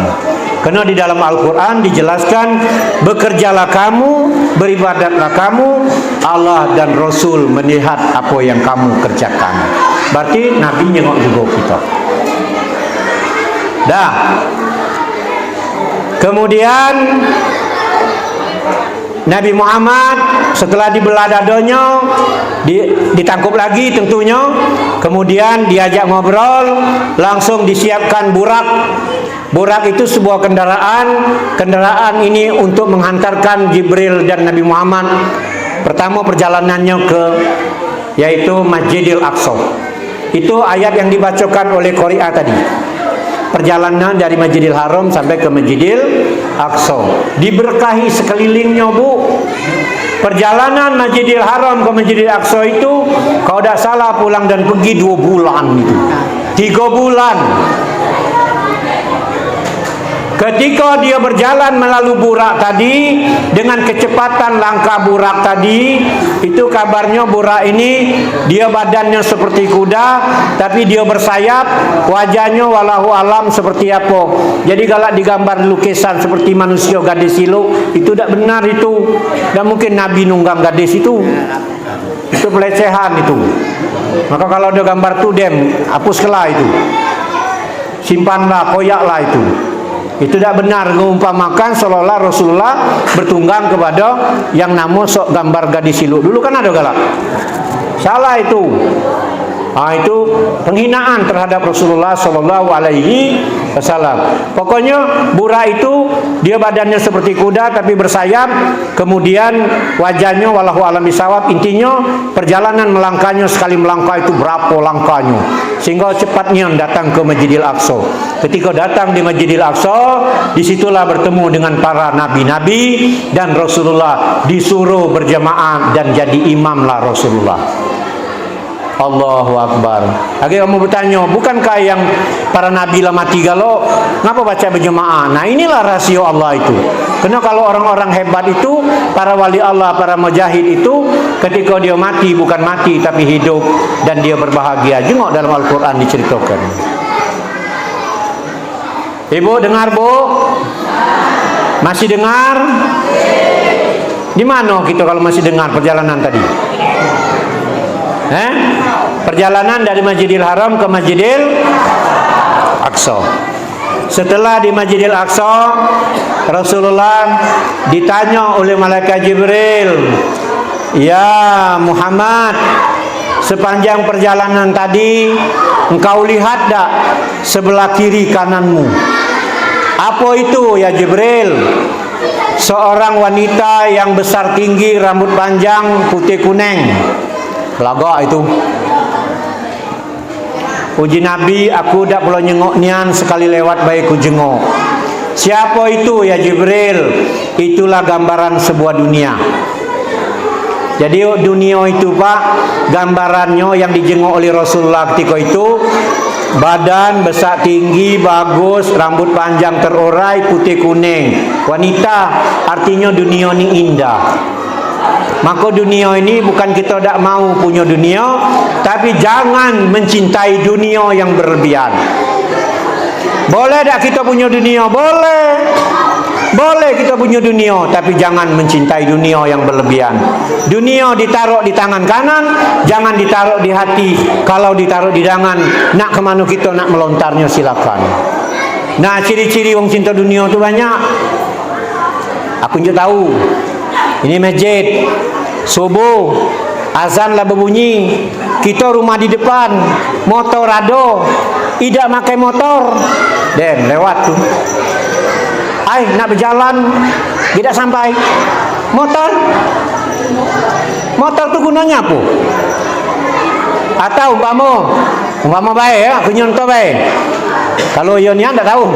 Karena di dalam Al-Quran dijelaskan, bekerjalah kamu, beribadatlah kamu, Allah dan Rasul melihat apa yang kamu kerjakan. Berarti Nabi nyengok juga kita. Dah. Kemudian Nabi Muhammad setelah dibelah dadanya, ditangkap lagi tentunya, kemudian diajak ngobrol, langsung disiapkan burak. Burak itu sebuah kendaraan ini untuk menghantarkan Jibril dan Nabi Muhammad. Pertama perjalanannya yaitu Masjidil Aqsa. Itu ayat yang dibacakan oleh Qari'ah tadi. Perjalanan dari Masjidil Haram sampai ke Masjidil Aqsa. Diberkahi sekelilingnya bu. Perjalanan Masjidil Haram ke Masjidil Aqsa itu, kalau tidak salah pulang dan pergi 2 bulan itu. 3 bulan. Ketika dia berjalan melalui burak tadi, dengan kecepatan langkah burak tadi, itu kabarnya burak ini dia badannya seperti kuda, tapi dia bersayap, wajahnya walahu alam seperti apa. Jadi kalau digambar lukisan seperti manusia gadis silu, itu tidak benar itu. Dan mungkin Nabi nunggang gadis itu pelecehan itu. Maka kalau ada gambar tu dem, hapuslah itu, simpanlah, koyaklah itu. Itu tidak benar, mengumpamakan seolah-olah Rasulullah bertunggang kepada yang nama sok gambar gadis silu. Dulu kan ada galak. Salah itu. Itu penghinaan terhadap Rasulullah Sallallahu Alaihi Wasallam. Pokoknya burak itu dia badannya seperti kuda tapi bersayap, kemudian wajahnya walahu alam bisawab. Intinya perjalanan melangkahnya, sekali melangkah itu berapa langkahnya, sehingga cepatnya datang ke Masjidil Aqsa. Ketika datang di Masjidil Aqsa, disitulah bertemu dengan para nabi-nabi, dan Rasulullah disuruh berjamaah dan jadi imamlah Rasulullah. Allahu Akbar. Lagi kamu bertanya, bukankah yang para nabi lah mati galau, ngapa baca berjemaah? Nah inilah rasio Allah itu. Karena kalau orang-orang hebat itu, para wali Allah, para mujahid itu, ketika dia mati bukan mati tapi hidup dan dia berbahagia. Jengok dalam Al-Quran diceritakan. Ibu dengar bu? Masih dengar? Di mana kita kalau masih dengar perjalanan tadi? Perjalanan dari Masjidil Haram ke Masjidil Aqsa. Setelah di Masjidil Aqsa, Rasulullah ditanya oleh malaikat Jibril, "Ya Muhammad, sepanjang perjalanan tadi engkau lihat tak sebelah kiri kananmu? Apa itu ya Jibril?" "Seorang wanita yang besar tinggi, rambut panjang, putih kuning." Lagak itu. Uji Nabi, aku tak perlu nyengok nian, sekali lewat baik ku jengok. Siapa itu ya Jibril? Itulah gambaran sebuah dunia. Jadi dunia itu pak, gambarannya yang dijengok oleh Rasulullah ketika itu, badan besar tinggi, bagus, rambut panjang terurai, putih kuning. Wanita, artinya dunia ini indah. Maka dunia ini bukan kita tak mau punya dunia, tapi jangan mencintai dunia yang berlebihan. Boleh tak kita punya dunia? Boleh. Boleh kita punya dunia, tapi jangan mencintai dunia yang berlebihan. Dunia ditaruh di tangan kanan, jangan ditaruh di hati. Kalau ditaruh di tangan, nak kemana kita nak melontarnya silakan. Nah, ciri-ciri wong cinta dunia tu banyak. Aku juga tahu. Ini masjid, subuh, azan lah berbunyi, kita rumah di depan, motor ado, tidak pakai motor, dan lewat tu. Nak berjalan tidak sampai, motor tu gunanya apa? Atau umpama baik ya, aku nyontoh baik. Kalau Yonia tak tahu,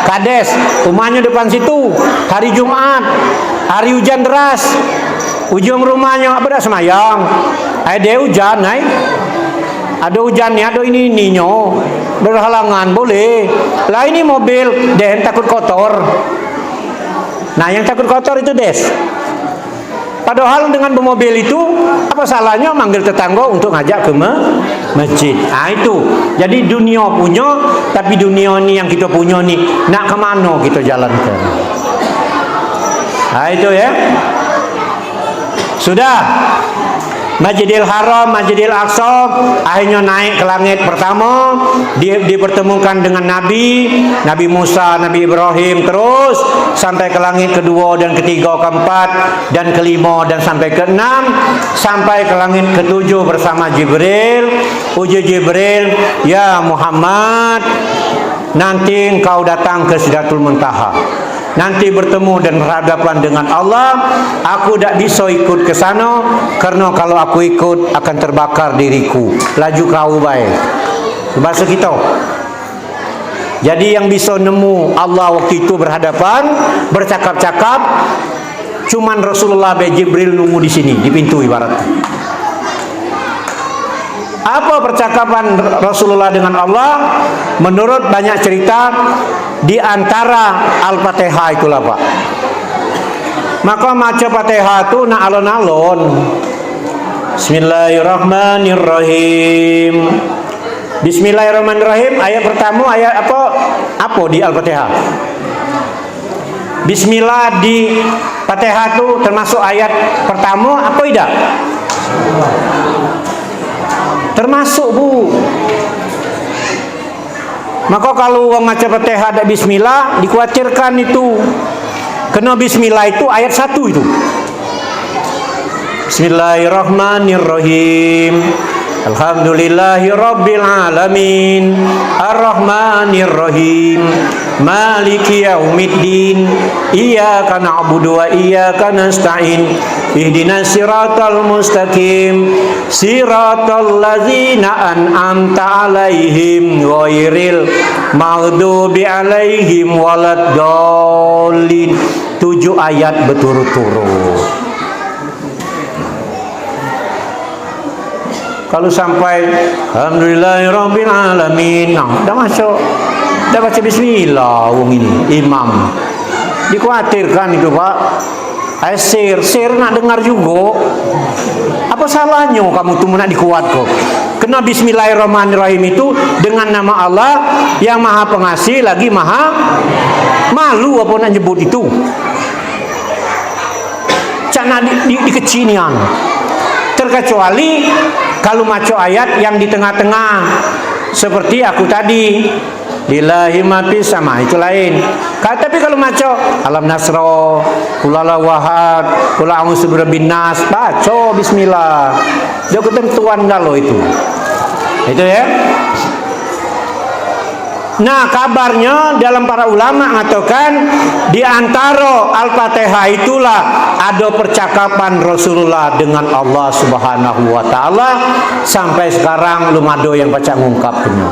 kades rumahnya depan situ, hari Jumat, hari hujan deras, ujung rumahnya apa dah semayang, ada hujan, ada hujannya, ada ininya berhalangan boleh. Lah ini mobil, dan takut kotor. Nah, yang takut kotor itu des. Padahal dengan bermobil itu apa salahnya manggil tetangga untuk ngajak ke masjid. Itu. Jadi dunia punya, tapi dunia ni yang kita punya ni nak ke mana kita jalankan. Itu ya. Sudah. Masjidil Haram, Masjidil Aqsa akhirnya naik ke langit pertama, dipertemukan dengan Nabi Musa, Nabi Ibrahim, terus sampai ke langit kedua dan ketiga, keempat dan kelima dan sampai keenam, sampai ke langit ketujuh bersama Jibril. Uji Jibril, ya Muhammad, nanti engkau datang ke Sidratul Muntaha, nanti bertemu dan berhadapan dengan Allah. Aku tak bisa ikut ke sana, karena kalau aku ikut akan terbakar diriku. Laju kau baik. Bahasa kita. Jadi yang bisa nemu Allah waktu itu berhadapan, bercakap-cakap, cuman Rasulullah bin Jibril nunggu di sini, di pintu ibarat. Apa percakapan Rasulullah dengan Allah? Menurut banyak cerita, di antara Al-Fatihah itulah Pak. Maka maca Fatihah itu nak alon-alon. Bismillahirrahmanirrahim. Bismillahirrahmanirrahim. Ayat pertama ayat apa di Al-Fatihah? Bismillah di Fatihah itu termasuk ayat pertama apa tidak? Termasuk Bu. Maka kalau orang maca Fatihah ada bismillah, dikhawatirkan itu. Kena bismillah itu ayat 1 itu. Bismillahirrahmanirrahim. Alhamdulillahirabbil alamin. Arrahmanirrahim. Maliki yaumiddin. Iyyaka na'budu wa iyyaka nasta'in. Ihdinas siratal mustaqim. Siratal ladzina an'amta 'alaihim ghairil maghdubi 'alaihim waladdallin. 7 ayat berturut-turut. Kalau sampai alhamdulillahirabbil alamin, dah masuk. Dah baca bismillah wong ini imam. Dikhawatirkan itu Pak. Sir nak dengar juga. Apa salahnya kamu tuh nak dikuat kok? Kena bismillahirrahmanirrahim itu dengan nama Allah yang Maha Pengasih lagi Maha Malu apa nak nyebut itu. Cana dikecinian. Terkecuali kalau maco ayat yang di tengah-tengah seperti aku tadi lillahi ma fis sama, itu lain. Tapi kalau maco alam nasro, kulala wahad, kula a'udzu birabbin nas, baca bismillah. Dia ketentuan kalau itu ya. Nah, kabarnya dalam para ulama mengatakan di antara Al-Fatihah itulah ada percakapan Rasulullah dengan Allah Subhanahu wa taala, sampai sekarang belum ada yang baca ngungkapnya.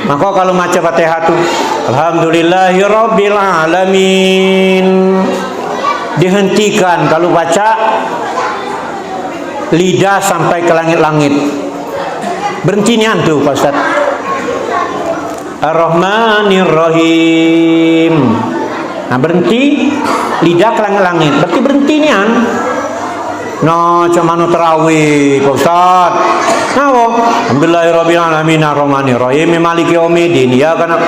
Maka kalau baca Fatihah itu alhamdulillahirabbil alamin, dihentikan kalau baca lidah sampai ke langit-langit. Berhentian tuh Pak Ustaz. Ar-Rahmanir-Rahim. Nah, berhenti lidah ke langit-langit. Berarti berhenti nian. No, cuma nu terawih, Pak Ustaz. Nah, alhamdulillahirabbil alamin arrahmanirrahim maliki yaumiddin. Ya kan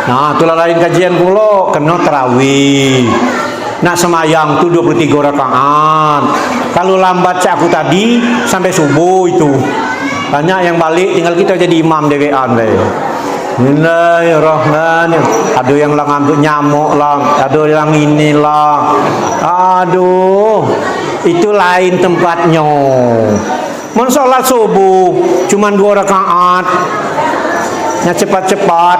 Nah, itulah lain kajian pula, kena tarawih. Nak semayang tu 23 rakaat. Kalau lambat cak aku tadi sampai subuh itu. Banyak yang balik, tinggal kita jadi imam dewean deh. Bismillahirrahmanirrahim. Ada yang lang ambil nyamuk lah, ada yang inilah. Aduh, itu lain tempatnya. Mun sholat subuh cuman 2 rakaat. Ya cepat-cepat.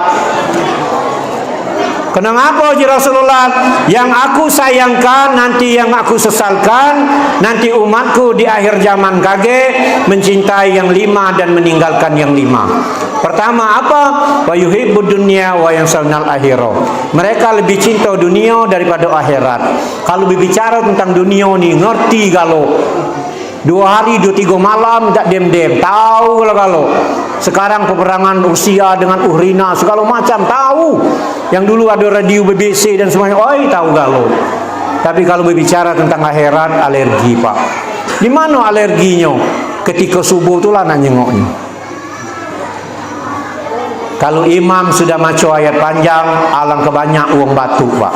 Kenapa ji Rasulullah? Yang aku sayangkan, nanti yang aku sesalkan, nanti umatku di akhir zaman kaget mencintai yang 5 dan meninggalkan yang 5. Pertama apa? Wa yuhibbud dunya wa yansawna al-akhirah. Mereka lebih cinta dunia daripada akhirat. Kalau berbicara tentang dunia ni ngerti kalau 2 hari 2-3 malam tak dem-dem, tahu kalau sekarang peperangan Rusia dengan Ukraina segala macam tahu. Yang dulu ada radio BBC dan semuanya, oi tahu kalau. Tapi kalau berbicara tentang akhirat, alergi pak. Di mana alerginya? Ketika subuh itulah nak nyengoknya. Kalau imam sudah maco ayat panjang, alangkah banyak uang batu pak.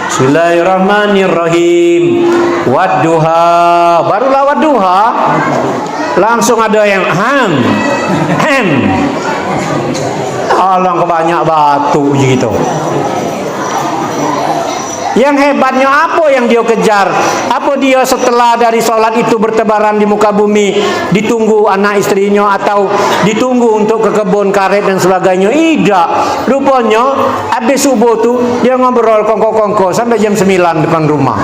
Bismillahirrahmanirrahim. Wadduha. Barulah wadduha. Langsung ada yang ham. Alangkah banyak batu gitu. Yang hebatnya apa yang dia kejar? Apa dia setelah dari sholat itu bertebaran di muka bumi, ditunggu anak istrinya atau ditunggu untuk ke kebun karet dan sebagainya? Tidak. Rupanya habis subuh tuh dia ngobrol kongko-kongko sampai jam 9 depan rumah.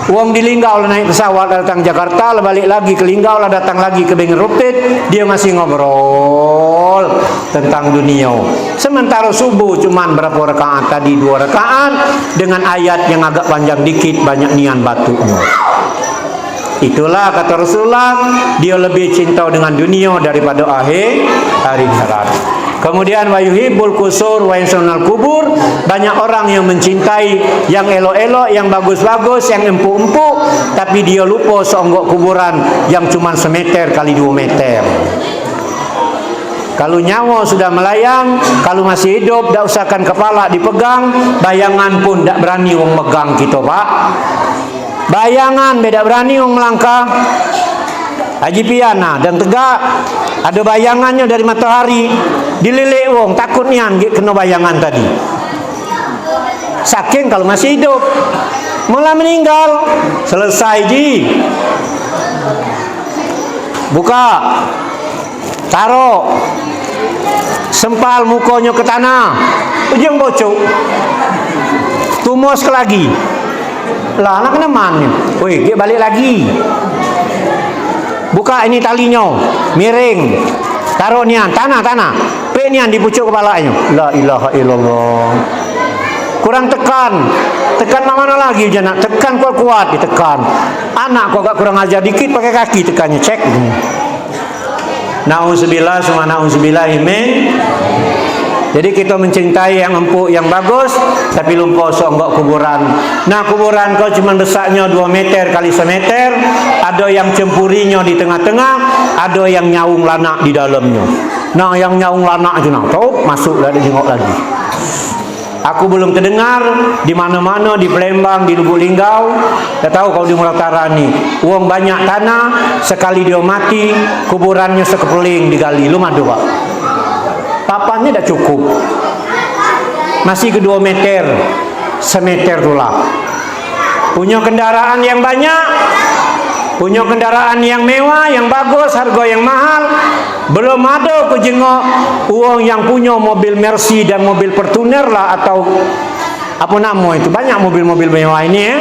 Uang di Linggau naik pesawat datang Jakarta, balik lagi ke Linggau, datang lagi ke Bengkel Rupit, dia masih ngobrol tentang dunia. Sementara subuh cuman berapa rakaat tadi? 2 rakaat dengan ayat yang agak panjang dikit, banyak nian batunya. Itulah kata Rasulullah, dia lebih cinta dengan dunia daripada akhirat. Kemudian wa yuhibbul qusur wa yansawna al-qubur. Banyak orang yang mencintai yang elok-elok, yang bagus-bagus, yang empuk-empuk, tapi dia lupa seonggok kuburan yang cuma 1 meter kali 2 meter. Kalau nyawa sudah melayang, kalau masih hidup, tak usahkan kepala dipegang, bayangan pun tak berani orang megang kita pak. Bayangan beda berani orang melangkah. Haji Piana dan tegak, ada bayangannya dari matahari, dililik wong takut nian kena bayangan tadi. Saking kalau masih hidup, mulai meninggal selesai ji. Buka, taruh, sempal mukanya ke tanah, ujung bocok, tumus ke lagi. Lah anak keneman, woi dia balik lagi. Buka ini talinya, miring, taruh nian, tanah, pe nian di pucuk kepalanya. La ilaha illallah. Kurang tekan mana lagi jangan tekan kuat ditekan. Anak kok agak kurang ajar dikit pakai kaki tekannya, cek. Nauzubillah, summa nauzubillah, amin. Jadi kita mencintai yang empuk, yang bagus, tapi lupa seonggok kuburan. Nah kuburan kau cuma besarnya 2 meter kali 1 meter, ada yang cempurinya di tengah-tengah, ada yang nyaung lanak di dalamnya. Nah yang nyaung lanak itu nak tahu masuk dah jengok lagi. Aku belum terdengar di mana-mana, di Palembang, di Lubuk Linggau. Tak tahu kalau di Muratara ni, uang banyak tanah, sekali dia mati, kuburannya sekepeling digali. Lu madu pak. Papannya dah cukup, masih ke 2 meter, 1 meter tulah. Punya kendaraan yang banyak, punya kendaraan yang mewah, yang bagus, harga yang mahal. Belum ada aku jengok uang yang punya mobil Mercy dan mobil Fortuner lah, atau apa nama itu, banyak mobil-mobil mewah ini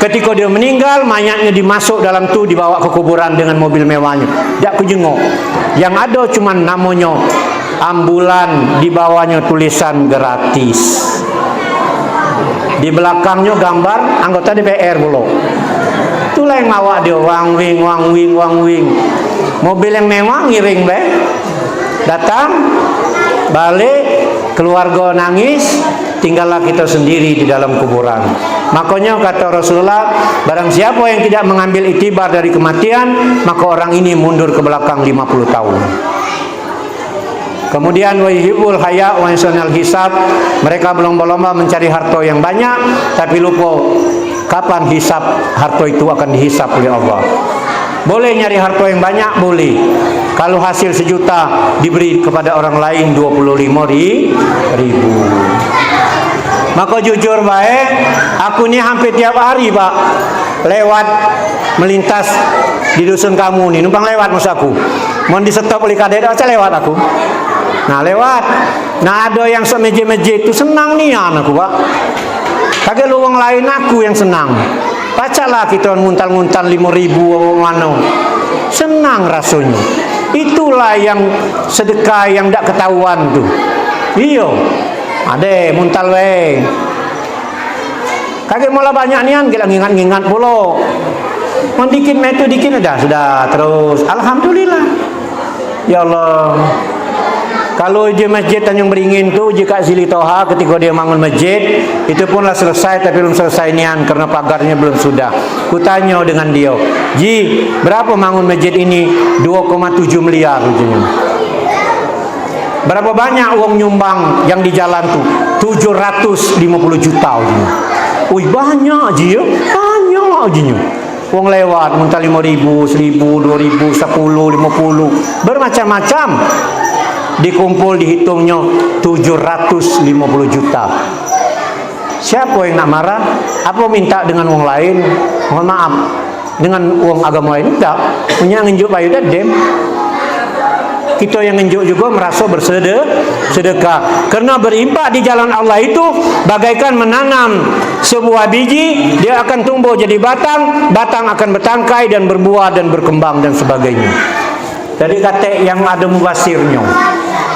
Ketika dia meninggal, mayatnya dimasuk dalam tu, dibawa ke kuburan dengan mobil mewahnya. Tak aku jengok. Yang ada cuma namanya ambulan, di bawahnya tulisan gratis. Di belakangnya gambar anggota DPR pula. Itulah yang ngawak dia, wang wing. Mobil yang mewah ngiring be. Datang, balik, keluarga nangis, tinggallah kita sendiri di dalam kuburan. Makanya kata Rasulullah, barang siapa yang tidak mengambil iktibar dari kematian, maka orang ini mundur ke belakang 50 tahun. Kemudian wa yuhibbul haya wa yasunal hisab. Mereka berlomba-lomba mencari harta yang banyak, tapi lupa kapan hisab harta itu akan dihisab oleh Allah. Boleh nyari harta yang banyak, boleh. Kalau hasil 1 juta diberi kepada orang lain 25.000. Maka jujur baik, aku ni hampir tiap hari Pak lewat melintas di dusun kamu ni, numpang lewat masa aku. Mohon di stop oleh kadek, aja lewat aku. Nah lewat. Nah ada yang semeje-meje itu senang nian aku Pak. Kagak luang lain aku yang senang. Bacalah kita nguntal-nguntal 5.000 mana. Senang rasanya. Itulah yang sedekah yang tak ketahuan tu. Iya. Ade muntal we. Kagak malah banyak nian kita ngingat-ngingat pula. Mendikit metu dikit sudah terus. Alhamdulillah. Ya Allah. Kalau di masjid Tanjung Beringin tu jika Zili Toha ketika dia bangun masjid itu punlah selesai, tapi belum selesai nian karena pagarnya belum sudah. Kutanya dengan dia, Ji berapa bangun masjid ini? 2,7 miliar ujungnya. Berapa banyak uang nyumbang yang di jalan tu? 750 juta ujungnya. Wih banyak Ji ya, banyak ujungnya. Uang lewat muntah 5.000, 1.000, 2.000, 10, 50 bermacam-macam. Dikumpul dihitungnya 750 juta. Siapa yang nak marah? Apa minta dengan uang lain? Mohon maaf, dengan uang agama lain tak punya ngenjuk bayu dem. Kita yang ngenjuk juga merasa bersedekah. Karena berinfak di jalan Allah itu bagaikan menanam sebuah biji, dia akan tumbuh jadi batang, batang akan bertangkai dan berbuah dan berkembang dan sebagainya. Jadi kata yang ada mubasirnya,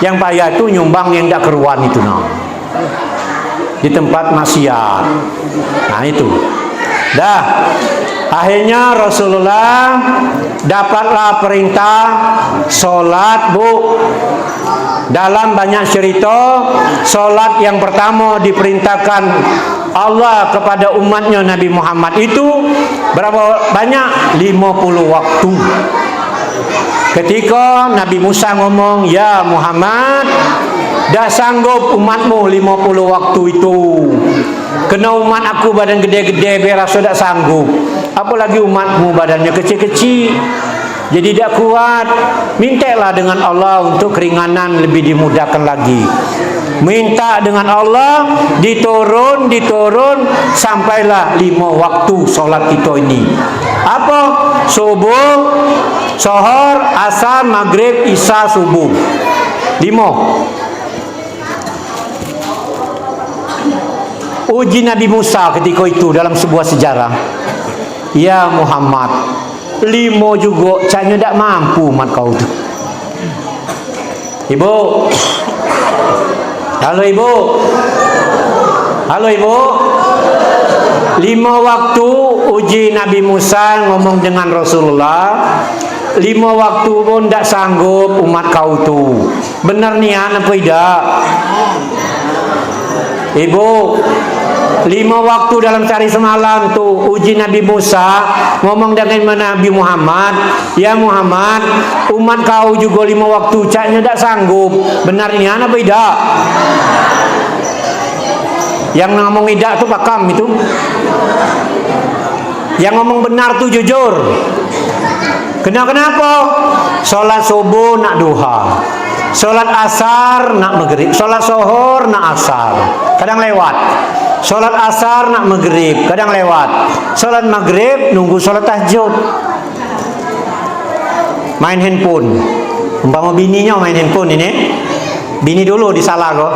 yang payah itu nyumbang yang tak keruan itu di tempat maksiat. Nah itu dah akhirnya Rasulullah dapatlah perintah solat Bu. Dalam banyak cerita, solat yang pertama diperintahkan Allah kepada umatnya Nabi Muhammad itu berapa banyak? 50 waktu. Ketika Nabi Musa ngomong, ya Muhammad, dah sanggup umatmu 50 waktu itu. Kena umat aku badan gede-gede biar rasa tak sanggup. Apalagi umatmu badannya kecil-kecil, jadi tak kuat. Mintalah dengan Allah untuk keringanan lebih dimudahkan lagi. Minta dengan Allah, diturun sampailah 5 waktu solat kita ini. Apa? Subuh, Zuhur, Asar, Maghrib, Isya, Subuh. 5. Uji Nabi Musa ketika itu dalam sebuah sejarah. Ya Muhammad, 5 juga caknya tak mampu mat kau tu. Ibu. Halo Ibu. Halo Ibu. 5 waktu uji Nabi Musa ngomong dengan Rasulullah. 5 waktu pun tak sanggup umat kau tu. Benar nian apa tidak? Ibu, 5 waktu dalam sehari semalam tu uji Nabi Musa ngomong dengan Nabi Muhammad, ya Muhammad, umat kau juga 5 waktu caknya tak sanggup. Benar nian apa tidak? Yang ngomong tidak tu pakam itu. Yang ngomong benar tu jujur. Kenapa? Solat subuh nak duha, solat asar nak maghrib, solat zuhur nak asar, kadang lewat. Solat asar nak maghrib, kadang lewat. Solat maghrib nunggu solat tahajud. Main handphone. Umpama bininya main handphone ini. Bini dulu disalah kok.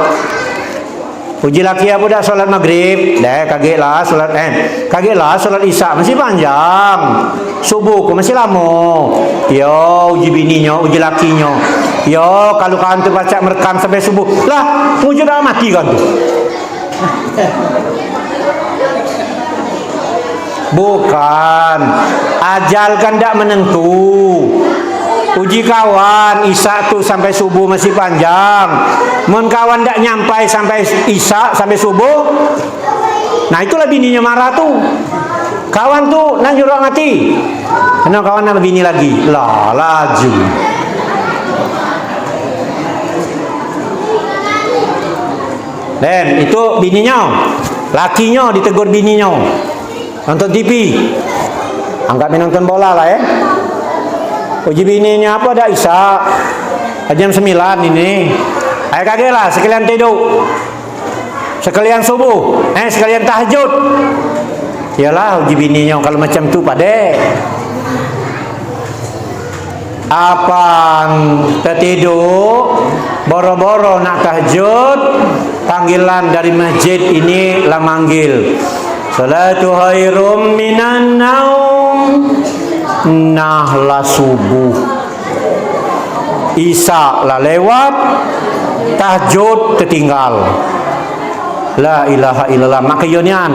Uji laki apa dah solat maghrib, dah kagetlah solat isya masih panjang, subuh kok masih lama. Yo uji bininya, uji lakinya. Yo kalau kawan tu baca merekam sampai subuh, lah wujud dah mati kan tu. Bukan, ajal kan tak menentu. Uji kawan isya tu sampai subuh masih panjang. Mun kawan tak nyampai sampai isya sampai subuh, nah itulah bininya marah tu. Kawan tu nak jurang hati. Kenapa kawan nak bini lagi? Lah laju. Dan itu bininya, lakinya ditegur bininya. Nonton TV, anggap nonton bola lah ya. Uji bininya apa dah Isya jam 9 ini. Ayo kagak lah sekalian tidur, sekalian subuh, sekalian tahajud. Yalah uji bininya kalau macam tu pade. Apaan tertidur boro-boro nak tahajud, panggilan dari masjid ini lah manggil salatu khairum minan naum, nah lah subuh, Isya lah lewat, tahajud tertinggal. La ilaha illallah makayonian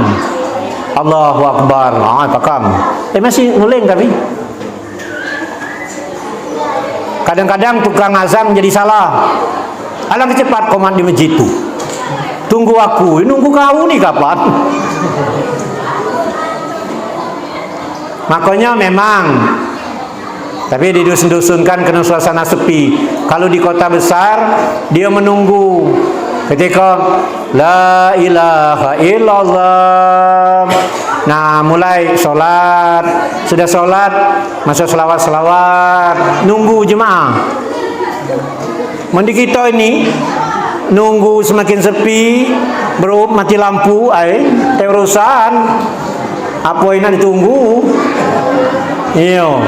Allahu Akbar. Pakam masih nguling tapi kadang-kadang tukang azan menjadi salah. Alangkah cepat komat di masjid itu. Tunggu aku, nunggu kau nih kapan? Makanya memang, tapi didusun-dusunkan kena suasana sepi. Kalau di kota besar, dia menunggu ketika la ilaha illallah. Nah, mulai sholat, sudah sholat, masuk selawat-selawat, nunggu jemaah. Mandi kita ini nunggu semakin sepi, bro mati lampu, terusan. Apa ini ditunggu? Iyo.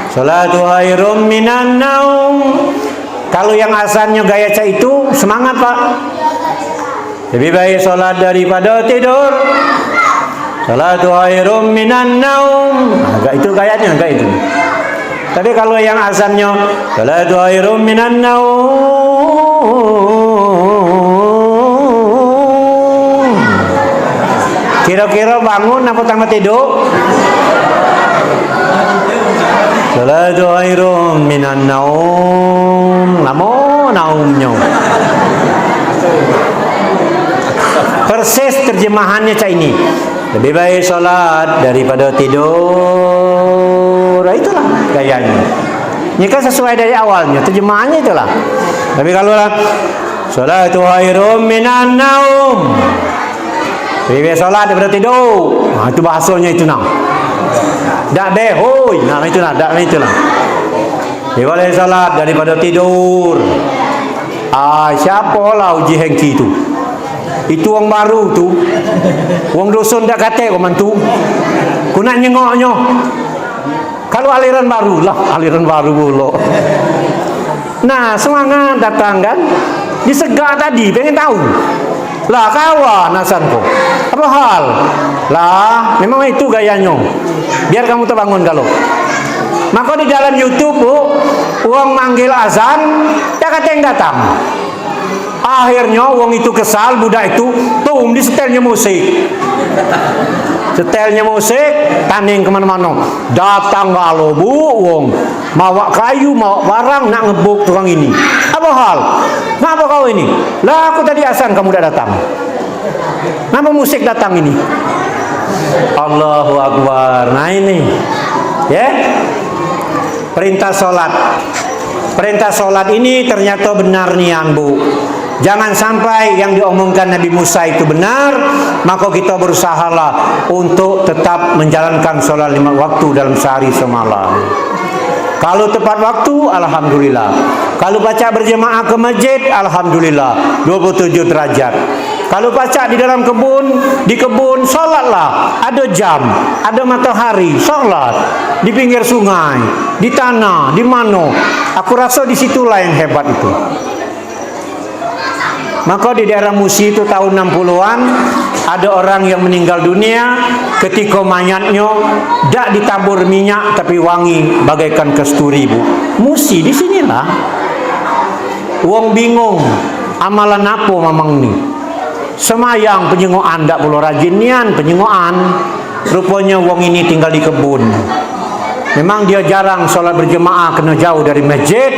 Salatu khairum minan naum. Kalau yang azannya gaya cak itu semangat pak. Lebih baik sholat daripada tidur. Salatu khairum minan naum. Agak itu gayanya, agak itu. Tapi kalau yang azannya salatu khairum minan naum, kira-kira bangun apa tambah tidur? Salatu khairum minan naum. Lama naumnya. Persis terjemahannya cak ini. Lebih baik sholat daripada tidur. Itulah gayanya. Ini kan sesuai dari awalnya, terjemahannya itulah. Tapi kalau sholatu khairum minan naum, lebih baik sholat daripada tidur. Nah, itu bahasanya itu nah. Dak behoi. Nah itulah, dak itulah. Lebih baik sholat daripada tidur. Siapa lah uji hengki itu? Itu orang baru tu. Orang dusun dah kata kau mantu. Kau nak nyengoknya. Kalau aliran baru lah, aliran baru pula. Nah, semangat datang kan. Disegak tadi, pengen tahu. Lah kawan nasan kau. Apa hal? Lah, memang itu gayanya. Biar kamu terbangun kalau. Maka di dalam YouTube, uang manggil azan, dia kata yang datang. Akhirnya wong itu kesal, budak itu tum di setelnya musik. Setelnya musik, tanding kemana-mana. Datang kalau bu wong, mawa kayu, mawa barang, nak ngebuk tukang ini. Apa hal? Kenapa kau ini? Lah aku tadi azan kamu dah datang. Kenapa musik datang ini? Allahu Akbar. Nah ini, ya. Perintah sholat. Perintah sholat ini ternyata benar nih yang bu. Jangan sampai yang diomongkan Nabi Musa itu benar, maka kita berusahalah untuk tetap menjalankan sholat 5 waktu dalam sehari semalam. Kalau tepat waktu, alhamdulillah. Kalau baca berjemaah ke masjid, alhamdulillah, 27 derajat. Kalau baca di dalam kebun, di kebun, sholatlah. Ada jam, ada matahari, sholat. Di pinggir sungai, di tanah, di mana. Aku rasa disitulah yang hebat itu. Maka di daerah Musi itu tahun 60-an ada orang yang meninggal dunia ketika mayatnya tidak ditabur minyak tapi wangi bagaikan kasturi bu. Musi di sinilah. Wong bingung amalan apa mamang ni. Semayang penyengokan tak perlu rajin nian penyengokan. Rupanya wong ini tinggal di kebun. Memang dia jarang sholat berjemaah kena jauh dari masjid,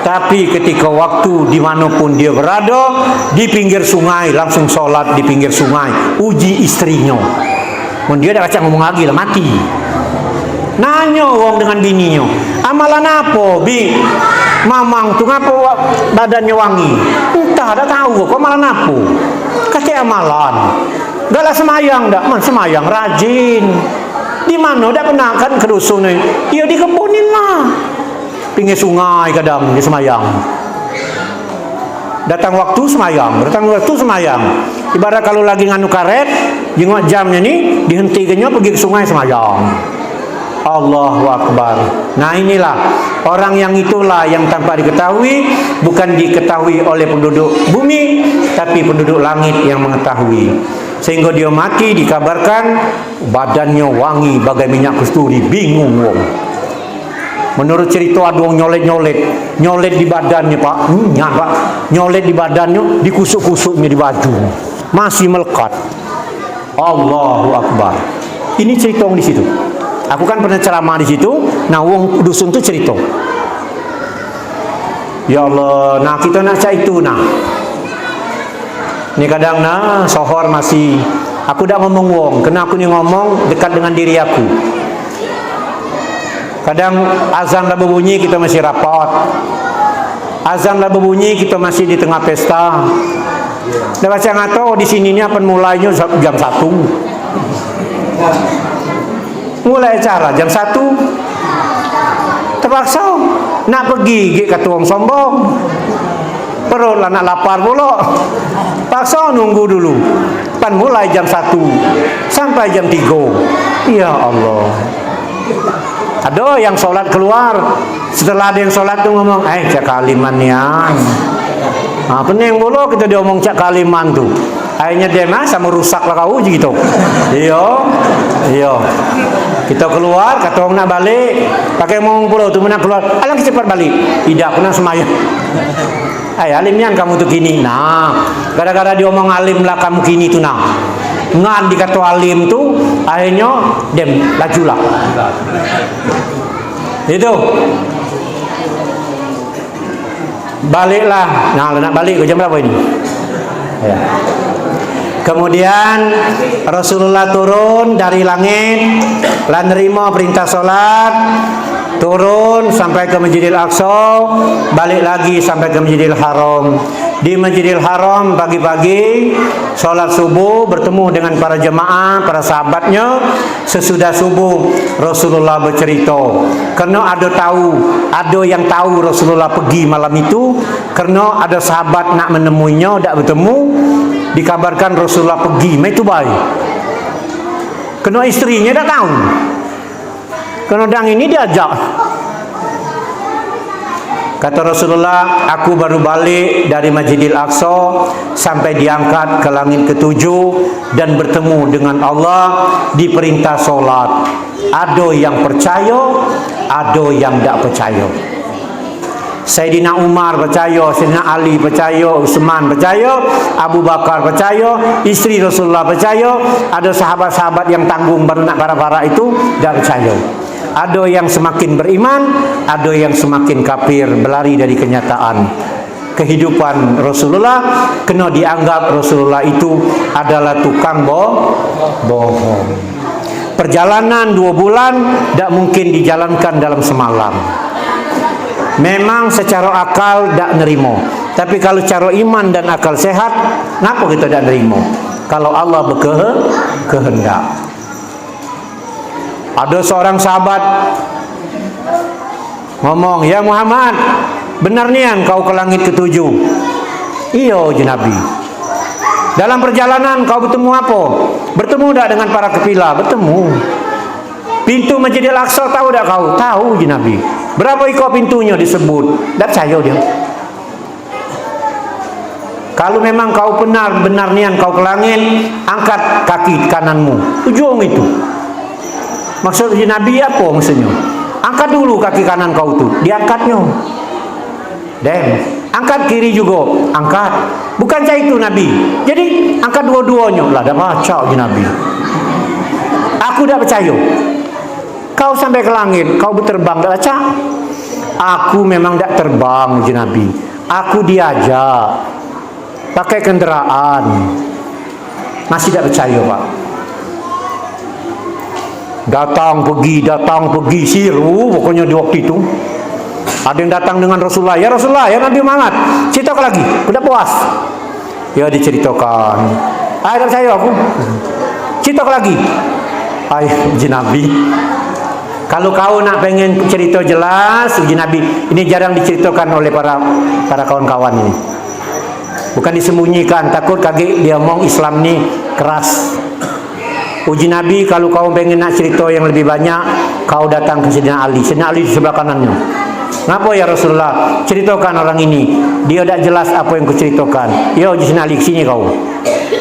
tapi ketika waktu dimanapun dia berada, di pinggir sungai langsung sholat di pinggir sungai. Uji istrinya. Dia dah kacang ngomong lagi lah mati. Nanya wong dengan bininya, amalan apa bi mamang tu ngapa badannya wangi? Entah, dah tahu kok amalan apa. Kasih amalan. Galah semayang dak, man semayang rajin. Di mana dak pernah kan ke dusun ni? Ya di kebunin lah. Pinggir sungai kadang di semayang. Datang waktu semayang, Ibarat kalau lagi nganu karet, jengok jamnya ni dihentikannya pergi ke sungai semayang. Allahu Akbar. Nah inilah orang yang itulah yang tanpa diketahui, bukan diketahui oleh penduduk bumi, tapi penduduk langit yang mengetahui. Sehingga dia mati dikabarkan badannya wangi bagai minyak kasturi. Bingung wong. Menurut cerita ada orang nyolet di badannya pak, pak, nyolet di badannya, dikusuk-kusuknya di baju, masih melekat. Allahu Akbar. Ini cerita di situ. Aku kan pernah ceramah di situ. Nah, wong dusun tu cerita. Ya Allah, nah kita nak cak itu nah. Ni kadang nah sohor masih. Aku dah ngomong wong, kena aku ni ngomong dekat dengan diri aku. Kadang azan dah berbunyi kita masih rapat. Azan dah berbunyi kita masih di tengah pesta. Dah baca ngato di sini ni apa mulainya jam 1. Mulai acara jam 1. Terpaksa nak pergi gig kata orang sombong. Perut lah nak lapar pula. Paksa nunggu dulu. Pan mulai jam 1 sampai jam 3. Ya Allah. Ada yang solat keluar. Setelah ada yang solat tu ngomong, cak kaliman nian. Pening pula kita dia ngomong cak kaliman tu. Akhirnya dia sama rusak lah kau je gitu. Iya. Kita keluar, kata orang nak balik, pakai ngomong pula tu nak keluar. Alang cepat balik. Tidak pernah semayang. Alim yang kamu tu kini. Nah, gara-gara dia ngomong alim lah kamu kini tu nah. Ngan dikata alim tu, akhirnya dem lajulah. Itu. Baliklah. Nah, nak balik ke jam berapa ini? Ya. Kemudian Rasulullah turun dari langit, lan nerima perintah solat, turun sampai ke Masjidil Aqsa, balik lagi sampai ke Masjidil Haram. Di Masjidil Haram pagi-pagi solat subuh, bertemu dengan para jemaah, para sahabatnya. Sesudah subuh Rasulullah bercerita, karena ada yang tahu Rasulullah pergi malam itu, karena ada sahabat nak menemuinya, tak bertemu. Dikabarkan Rasulullah pergi, itu baik. Kena istrinya tak tahu. Kena dang ini diajak. Kata Rasulullah, aku baru balik dari Masjidil Aqsa sampai diangkat ke langit ke-7 dan bertemu dengan Allah diperintah solat. Ada yang percaya, ada yang tak percaya. Sayyidina Umar percaya, Sayyidina Ali percaya, Utsman percaya, Abu Bakar percaya, isteri Rasulullah percaya, ada sahabat-sahabat yang tanggung baru nak para-para itu tak percaya. Ada yang semakin beriman, ada yang semakin kafir, berlari dari kenyataan. Kehidupan Rasulullah kena dianggap Rasulullah itu adalah tukang bohong. Perjalanan 2 bulan tak mungkin dijalankan dalam semalam. Memang secara akal tak nerimo, tapi kalau cara iman dan akal sehat, kenapa kita tak nerimo? Kalau Allah berkehendak. Ada seorang sahabat ngomong, ya Muhammad, benar nian kau ke langit ke-7? Iya je Nabi. Dalam perjalanan kau bertemu apa? Bertemu tak dengan para kafilah? Bertemu. Pintu Masjidil Aqsa tahu tak kau? Tahu je Nabi. Berapa ikut pintunya disebut? Tak percaya dia. Kalau memang kau benar nian kau ke langit, angkat kaki kananmu. Ujung itu. Maksudnya Nabi apa maksudnya? Angkat dulu kaki kanan kau tu. Diangkatnya. Angkat kiri juga. Angkat. Bukan cah itu Nabi. Jadi angkat dua-duanya. Lah dah baca je Nabi. Aku tak percaya. Kau sampai ke langit, kau berterbang tak baca? Aku memang tak terbang je Nabi. Aku diajak pakai kenderaan. Masih tak percaya Pak. Datang pergi siru pokoknya di waktu itu. Ada yang datang dengan Rasulullah, ya Rasulullah, ya Nabi Muhammad, ceritakan lagi, udah puas. Ya diceritakan. Tak percaya aku. Ceritakan lagi. Uji Nabi, kalau kau nak pengen cerita jelas, uji Nabi ini jarang diceritakan oleh para kawan-kawan ini. Bukan disembunyikan, takut kaget dia ngomong Islam ni keras. Uji Nabi, kalau kau pengen nak cerita yang lebih banyak, kau datang ke Sayyidina Ali. Sayyidina Ali di sebelah kanannya. Ngapa ya Rasulullah? Ceritakan orang ini. Dia tak jelas apa yang kuceritakan. Ya Sayyidina Ali, sini kau.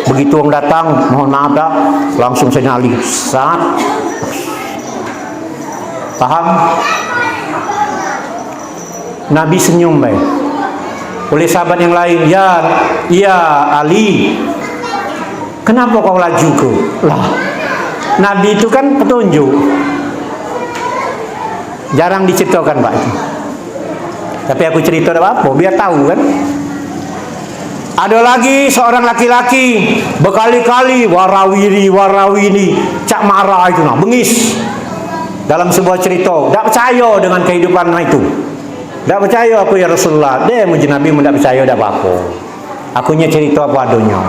Begitu orang datang, mohon maaf tak, langsung Sayyidina Ali saat paham. Nabi senyum baik. Oleh sahabat yang lain, ya Ali, kenapa kau laju ke? Lah, Nabi itu kan petunjuk. Jarang diceritakan Pak itu. Tapi aku cerita tak apa, biar tahu kan. Ada lagi seorang laki-laki berkali-kali warawini, cak marah itu bengis. Dalam sebuah cerita, tak percaya dengan kehidupan itu. Tak percaya aku ya Rasulullah. Dia muji Nabi tak percaya tak apa-apa. Akunya cerita apa adanya.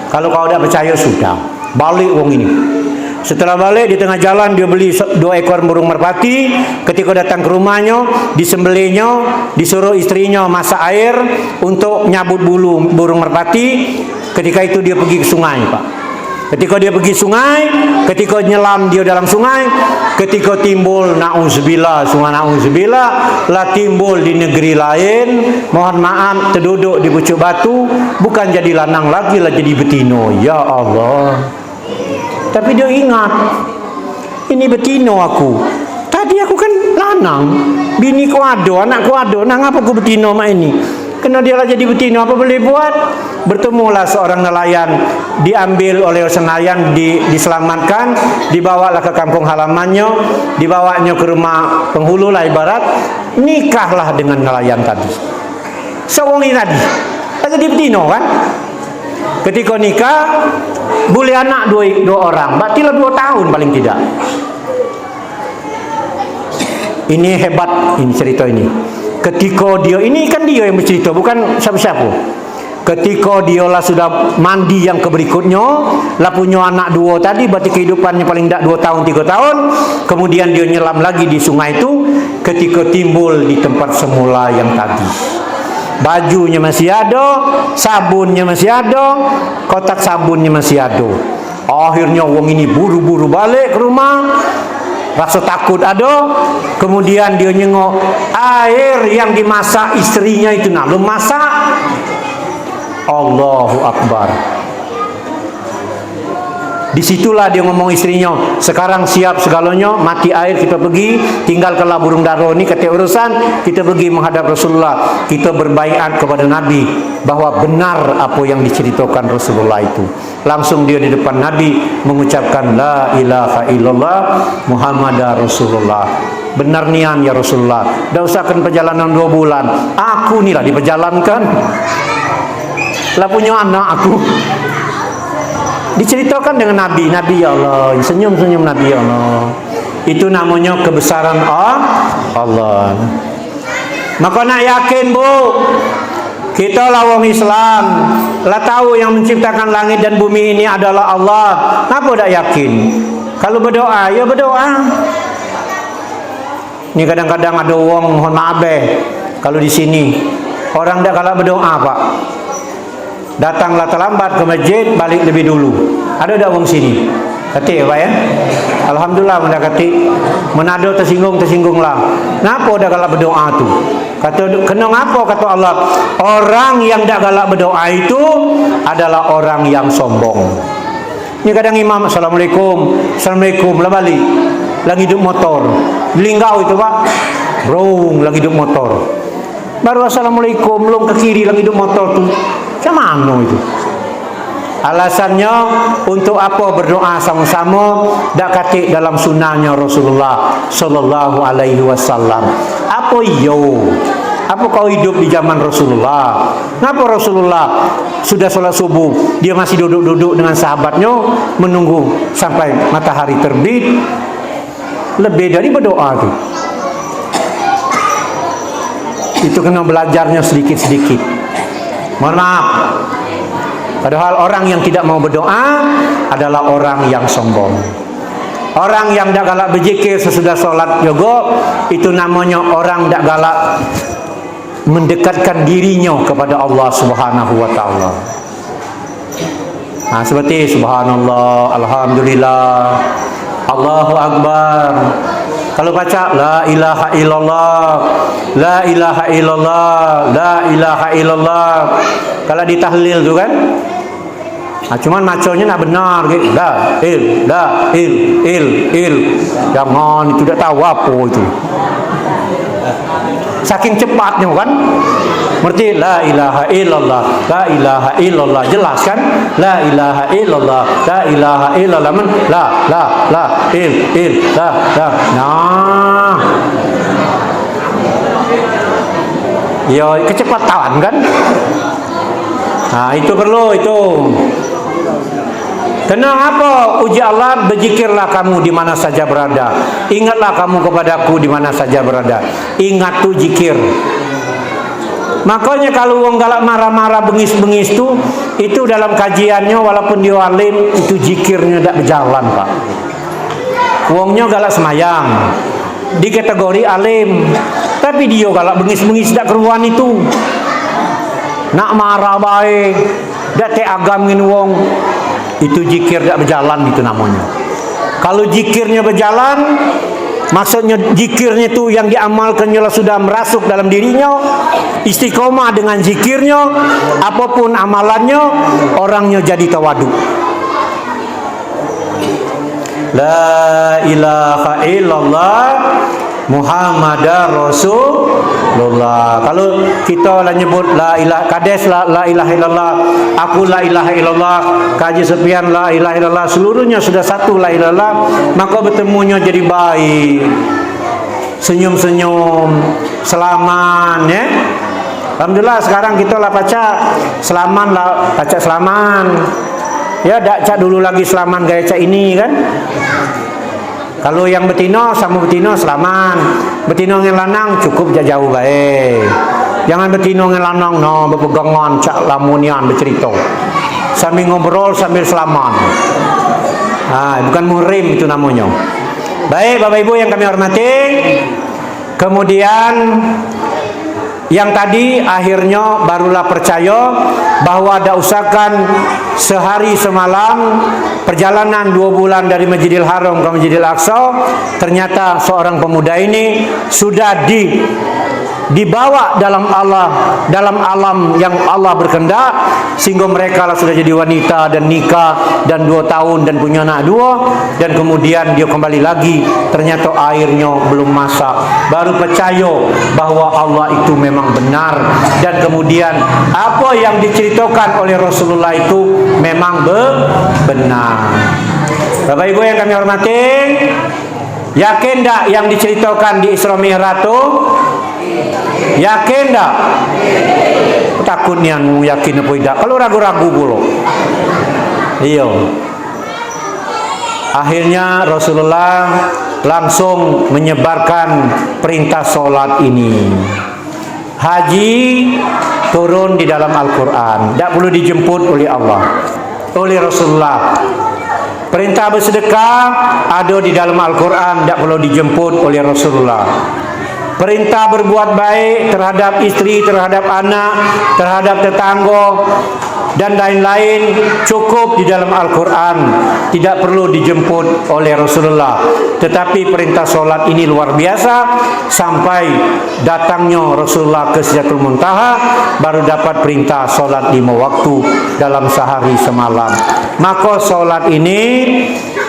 Kalau kau tak percaya sudah, balik wong ini. Setelah balik di tengah jalan dia beli 2 ekor burung merpati. Ketika datang ke rumahnya, disembelihnya, disuruh istrinya masak air untuk nyabut bulu burung merpati. Ketika itu dia pergi ke sungai, Pak. Ketika dia pergi sungai, ketika nyelam dia dalam sungai, ketika timbul na'udzubillah, sungai na'udzubillah lah timbul di negeri lain, mohon maaf terduduk di pucuk batu, bukan jadi lanang lagi lah jadi betino. Ya Allah. Tapi dia ingat, ini betino aku. Tadi aku kan lanang, bini ku ada, anak ku ada, nah ngapa ku betino mak ini? Kena dia lah jadi betino, apa boleh buat? Bertemulah seorang nelayan, diambil oleh nelayan, diselamatkan, dibawalah ke kampung halamannya, dibawanya ke rumah penghulu lah ibarat, nikahlah dengan nelayan tadi. Seorang tadi, jadi betino kan? Ketika nikah, boleh anak dua orang, berarti 2 tahun paling tidak. Ini hebat, ini cerita ini. Ketika dia, ini kan dia yang bercerita, bukan siapa-siapa. Ketika dia lah sudah mandi yang keberikutnya, lah punya anak 2 tadi, berarti kehidupannya paling tidak 2 tahun, 3 tahun. Kemudian dia nyelam lagi di sungai itu, ketika timbul di tempat semula yang tadi. Bajunya masih ada, sabunnya masih ada, kotak sabunnya masih ada. Akhirnya wong ini buru-buru balik ke rumah, rasa takut ada. Kemudian dia nyengok air yang dimasak istrinya itu, nak belum masak. Allahu Akbar. Disitulah dia ngomong istrinya, sekarang siap segalanya, mati air kita pergi, tinggalkanlah burung daro ni, kata urusan, kita pergi menghadap Rasulullah, kita berbaiat kepada Nabi bahwa benar apa yang diceritakan Rasulullah itu. Langsung dia di depan Nabi mengucapkan la ilaha illallah Muhammadar Rasulullah. Benar nian ya Rasulullah, dah usahkan perjalanan 2 bulan, aku ni lah diperjalankan, lah punya anak aku. Diceritakan dengan Nabi, ya Allah, senyum-senyum Nabi, ya Allah. Itu namanya kebesaran Allah. Maka nak yakin Bu, kita lah orang Islam, lah tahu yang menciptakan langit dan bumi ini adalah Allah. Kenapa tak yakin? Kalau berdoa, ya berdoa. Ini kadang-kadang ada orang, mohon maaf kalau di sini orang tak kalau berdoa Pak, datanglah terlambat ke masjid, balik lebih dulu. Ada tak orang sini? Ketik Pak ya? Alhamdulillah mudah ketik. Manado tersinggung lah. Kenapa dah galak berdoa tu? Kata kena ngapa kata Allah? Orang yang tak galak berdoa itu adalah orang yang sombong. Ini kadang imam assalamualaikum lah balik. Lagi hidup motor. Linggau itu Pak. Bro, lagi hidup motor. Baru assalamualaikum, belum ke kiri lagi hidup motor tu. Macam mana itu? Alasannya untuk apa berdoa sama-sama dak katik dalam sunnahnya Rasulullah sallallahu alaihi wasallam. Apa iyo? Apa kau hidup di zaman Rasulullah? Kenapa Rasulullah sudah sholat subuh dia masih duduk-duduk dengan sahabatnya menunggu sampai matahari terbit? lebih dari berdoa tu. Itu kena belajarnya sedikit-sedikit. Mohon maaf. Padahal orang yang tidak mau berdoa adalah orang yang sombong. Orang yang tak galak berzikir sesudah solat juga, itu namanya orang tak galak mendekatkan dirinya kepada Allah Subhanahu wa taala. Seperti subhanallah, alhamdulillah, Allahu akbar. Kalau baca la ilaha illallah, la ilaha illallah, la ilaha illallah. Kalau ditahlil tu kan, cuman macamnya nak benar gitu. La il. Jangan, itu tak tahu apa itu. Saking cepatnya kan. Berarti la ilaha illallah, la ilaha illallah. Jelas kan? La ilaha illallah, la ilaha illallah. La il la. Nah. Ya, kecepatan kan? Itu perlu itu. Kenapa uji Allah? Berzikirlah kamu di mana saja berada. Ingatlah kamu kepadaku di mana saja berada. Ingat tu zikir. Makanya kalau orang galak marah-marah bengis-bengis itu dalam kajiannya walaupun dia alim, itu zikirnya tak berjalan, Pak. Wongnya galak semayang di kategori alim, tapi dia galak bengis-bengis tak keruan itu. Nak marah baik, dak te agamin wong, itu zikir tak berjalan itu namanya. Kalau zikirnya berjalan, maksudnya zikirnya itu yang diamalkannya sudah merasuk dalam dirinya, istiqomah dengan zikirnya, apapun amalannya, orangnya jadi tawadu. La ilaha illallah Muhammadar Rasulullah. Kalau kita lah nyebut la ilaha kades la ilaha illallah, aku la ilaha illallah, Kaji Sepian la ilaha illallah, seluruhnya sudah satu la ilaha illallah, maka bertemunya jadi baik. Senyum-senyum, selaman ya. Alhamdulillah sekarang kita lah baca selaman lah, baca selaman. Ya, dak cak dulu lagi selaman gaya cak ini kan. Kalau yang betino sama betino selaman, betino yang lanang cukup jauh baik. Jangan betino yang lanang no berpegangan cak lamunian bercerita. Sambil ngobrol sambil selaman. Bukan murim itu namanya. Baik Bapak Ibu yang kami hormati. Kemudian yang tadi akhirnya barulah percaya bahwa ada usahakan sehari semalam perjalanan 2 bulan dari Masjidil Haram ke Masjidil Aqsa. Ternyata seorang pemuda ini sudah dibawa dalam alam yang Allah berkehendak, sehingga mereka lah sudah jadi wanita dan nikah dan 2 tahun dan punya anak 2, dan kemudian dia kembali lagi, ternyata airnya belum masak, baru percaya bahwa Allah itu memang benar, dan kemudian apa yang diceritakan oleh Rasulullah itu memang benar. Bapak Ibu yang kami hormati, yakin tak yang diceritakan di Isra Mi'raj itu? Yakin tak? Takutnya yakin apa tidak? Kalau ragu-ragu pula. Iya. Akhirnya Rasulullah langsung menyebarkan perintah solat ini. Haji turun di dalam Al-Quran, tidak perlu dijemput oleh Allah, oleh Rasulullah. Perintah bersedekah ada di dalam Al-Quran, tidak perlu dijemput oleh Rasulullah. Perintah berbuat baik terhadap istri, terhadap anak, terhadap tetangga dan lain-lain cukup di dalam Al-Quran, tidak perlu dijemput oleh Rasulullah. Tetapi perintah solat ini luar biasa, sampai datangnya Rasulullah ke Sidratul Muntaha baru dapat perintah solat 5 waktu dalam sehari semalam. Maka solat ini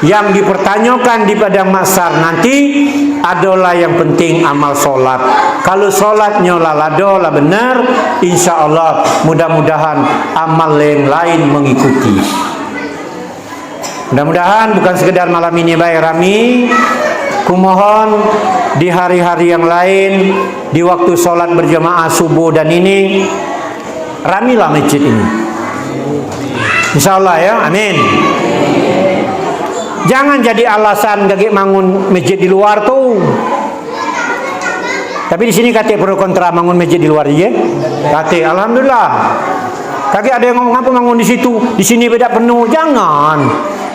yang dipertanyakan di padang mahsyar nanti adalah yang penting amal solat. Kalau solatnya lah benar, insya Allah mudah-mudahan amal yang lain mengikuti. Mudah-mudahan bukan sekedar malam ini baik Rami, kumohon di hari-hari yang lain, di waktu solat berjamaah subuh dan ini, ramilah masjid ini, insya Allah ya, amin. Jangan jadi alasan gagik bangun masjid di luar tuh. Tapi di sini kata pro kontra bangun masjid di luar ya. Kata alhamdulillah. Kaki ada yang ngomong apa bangun di situ, di sini beda penuh. Jangan.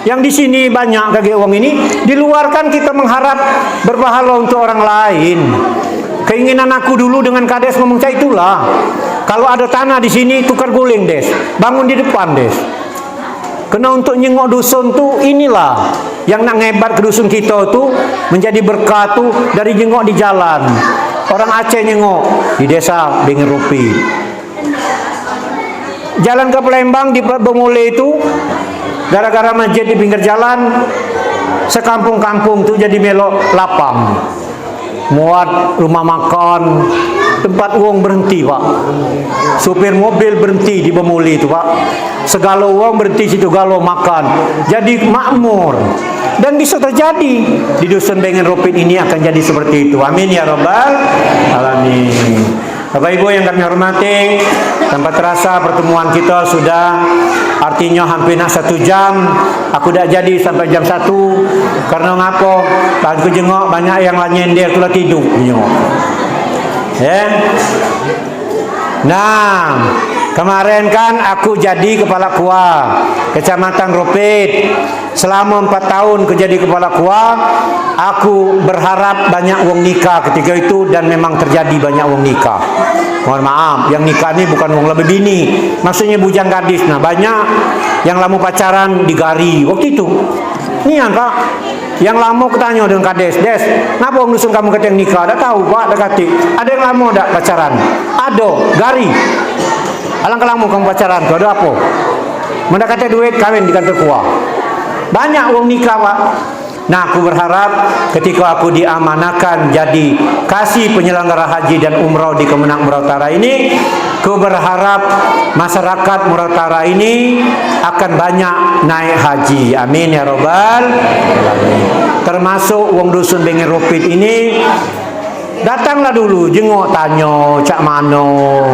Yang di sini banyak kaki uang ini, di luar kan kita mengharap berpahala untuk orang lain. Keinginan aku dulu dengan kades ngomong saya itulah. Kalau ada tanah di sini tukar guling des, bangun di depan des. Kena untuk nyengok dusun tuh inilah yang nak ngebat ke dusun kita tuh menjadi berkah tuh dari nyengok di jalan. Orang Aceh nyengok di desa Bengen Rupi. Jalan ke Palembang di Bengole itu gara-gara masjid di pinggir jalan, sekampung-kampung tuh jadi melok lapang. Muat rumah makan, tempat uang berhenti pak, supir mobil berhenti di Bemuli itu pak, segala uang berhenti situ galau makan, jadi makmur. Dan bisa terjadi di dusun Bengen Rupit ini akan jadi seperti itu. Amin ya rabbal alamin. Bapak Ibu yang kami hormati, tanpa terasa pertemuan kita sudah artinya hampir 1 jam. Aku dah jadi sampai jam 1 karena ngapo? Aku jengok banyak yang nyender tulah tidur jengok. Ya. Nah, kemarin kan aku jadi kepala KUA Kecamatan Rupit. Selama 4 tahun aku jadi kepala KUA, aku berharap banyak uang nikah ketika itu dan memang terjadi banyak uang nikah. Mohon maaf, yang nikah ini bukan uang lebih bini, maksudnya bujang gadis. Nah, banyak yang lama pacaran digari waktu itu. Nian pak, yang lama ketanya dengan kades, des, ngapa uang dusun kamu kata yang nikah? Ada tahu pak, ada kati. Ada yang lama ada pacaran, ada gari. Alangkah lama kamu pacaran, tuh ada apa? Mendekati duit kawin di kantor KUA. Banyak uang nikah pak. Nah, aku berharap ketika aku diamanakan jadi kasih penyelenggara haji dan umroh di Kemenang Murau Utara ini, aku berharap masyarakat Murau Utara ini akan banyak naik haji. Amin ya robbal alamin. Termasuk uang dusun Bengen Rupit ini, datanglah dulu jengok tanya cak mano.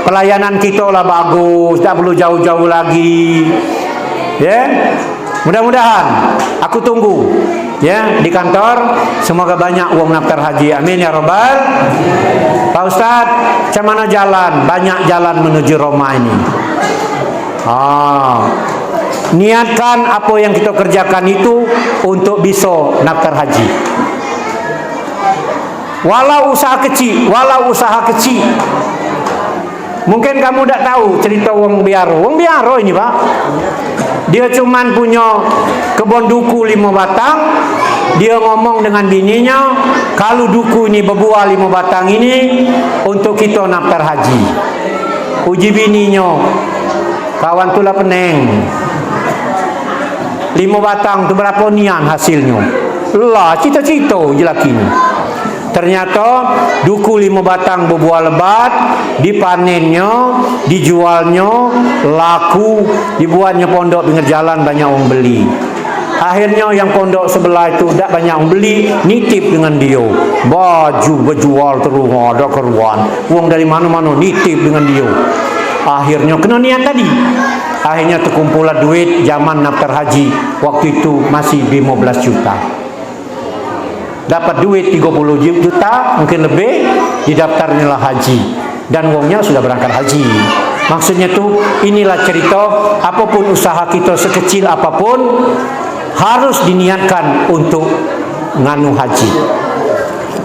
Pelayanan kita lah bagus, tak perlu jauh-jauh lagi. Ya. Mudah-mudahan aku tunggu ya di kantor, semoga banyak uang daftar haji. Amin ya robbal. Pak Ustadz, macam mana jalan? Banyak jalan menuju Roma ini. Niatkan apa yang kita kerjakan itu untuk bisa daftar haji. Walau usaha kecil. Mungkin kamu tidak tahu cerita Wong Biaro. Wong Biaro ini pak, dia cuman punya kebun duku 5 batang. Dia ngomong dengan bininya, kalau duku ini berbuah 5 batang ini untuk kita daftar haji. Uji bininya, kawan tulah peneng 5 batang tu berapa nian hasilnya? Lah cita-cita je laki ni. Ternyata duku 5 batang berbuah lebat, dipanennya, dijualnya, laku, dibuatnya pondok pinggir jalan, banyak orang beli. Akhirnya yang pondok sebelah itu tak banyak orang beli, nitip dengan dia. Baju berjual terus, ada keruan. Uang dari mana-mana nitip dengan dia. Akhirnya kena niat tadi. Akhirnya terkumpulah duit zaman daftar haji. Waktu itu masih 15 juta. Dapat duit 30 juta, mungkin lebih, didaftarnya haji. Dan uangnya sudah berangkat haji. Maksudnya tuh, inilah cerita, apapun usaha kita sekecil apapun, harus diniatkan untuk nganu haji.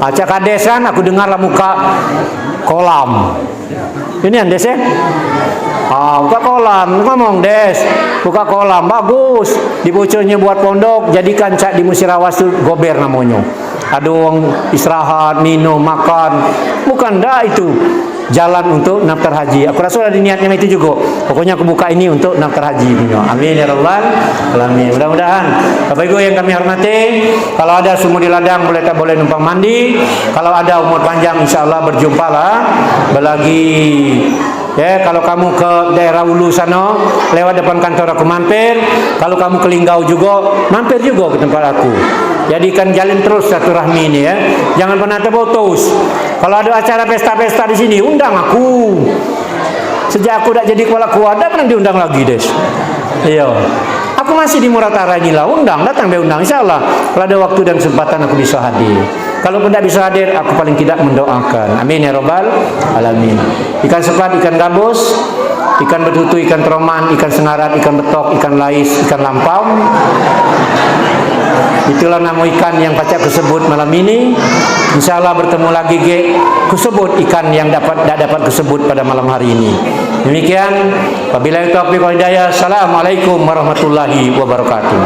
Acak kades kan, aku dengarlah muka kolam. Ini yang des ya? Buka kolam, ngomong des, buka kolam, bagus. Dibocornya buat pondok, jadikan cak di Musirawas itu gober namanya. Ada orang istirahat, minum, makan. Bukan dah itu jalan untuk daftar haji. Aku rasa ada niatnya itu juga. Pokoknya aku buka ini untuk daftar haji. Amin ya rabbal alamin. Mudah-mudahan Bapak Ibu yang kami hormati, kalau ada sumur di ladang boleh numpang mandi. Kalau ada umur panjang insyaallah berjumpa lah. Belagi ya, kalau kamu ke daerah Ulu sana, lewat depan kantor aku mampir. Kalau kamu ke Linggau juga, mampir juga ke tempat aku. Jadikan jalin terus silaturahmi ini ya. Jangan pernah terputus. Kalau ada acara pesta-pesta di sini, undang aku. Sejak aku dah jadi kepala KUA, dah pernah diundang lagi des. Iya. Aku masih di Muratara ini lah, undang, datang dia undang. InsyaAllah kalau ada waktu dan kesempatan aku bisa hadir. Kalau tidak bisa hadir, aku paling tidak mendoakan. Amin ya Rabbal Alamin. Ikan sepat, ikan gabus, ikan betutu, ikan troman, ikan sengarat, ikan betok, ikan lais, ikan lampau. Itulah nama ikan yang pacak kusebut malam ini. InsyaAllah bertemu lagi kusebut ikan yang tidak dapat kusebut pada malam hari ini. Demikian, wabillahi taufiq wal hidayah. Assalamualaikum warahmatullahi wabarakatuh.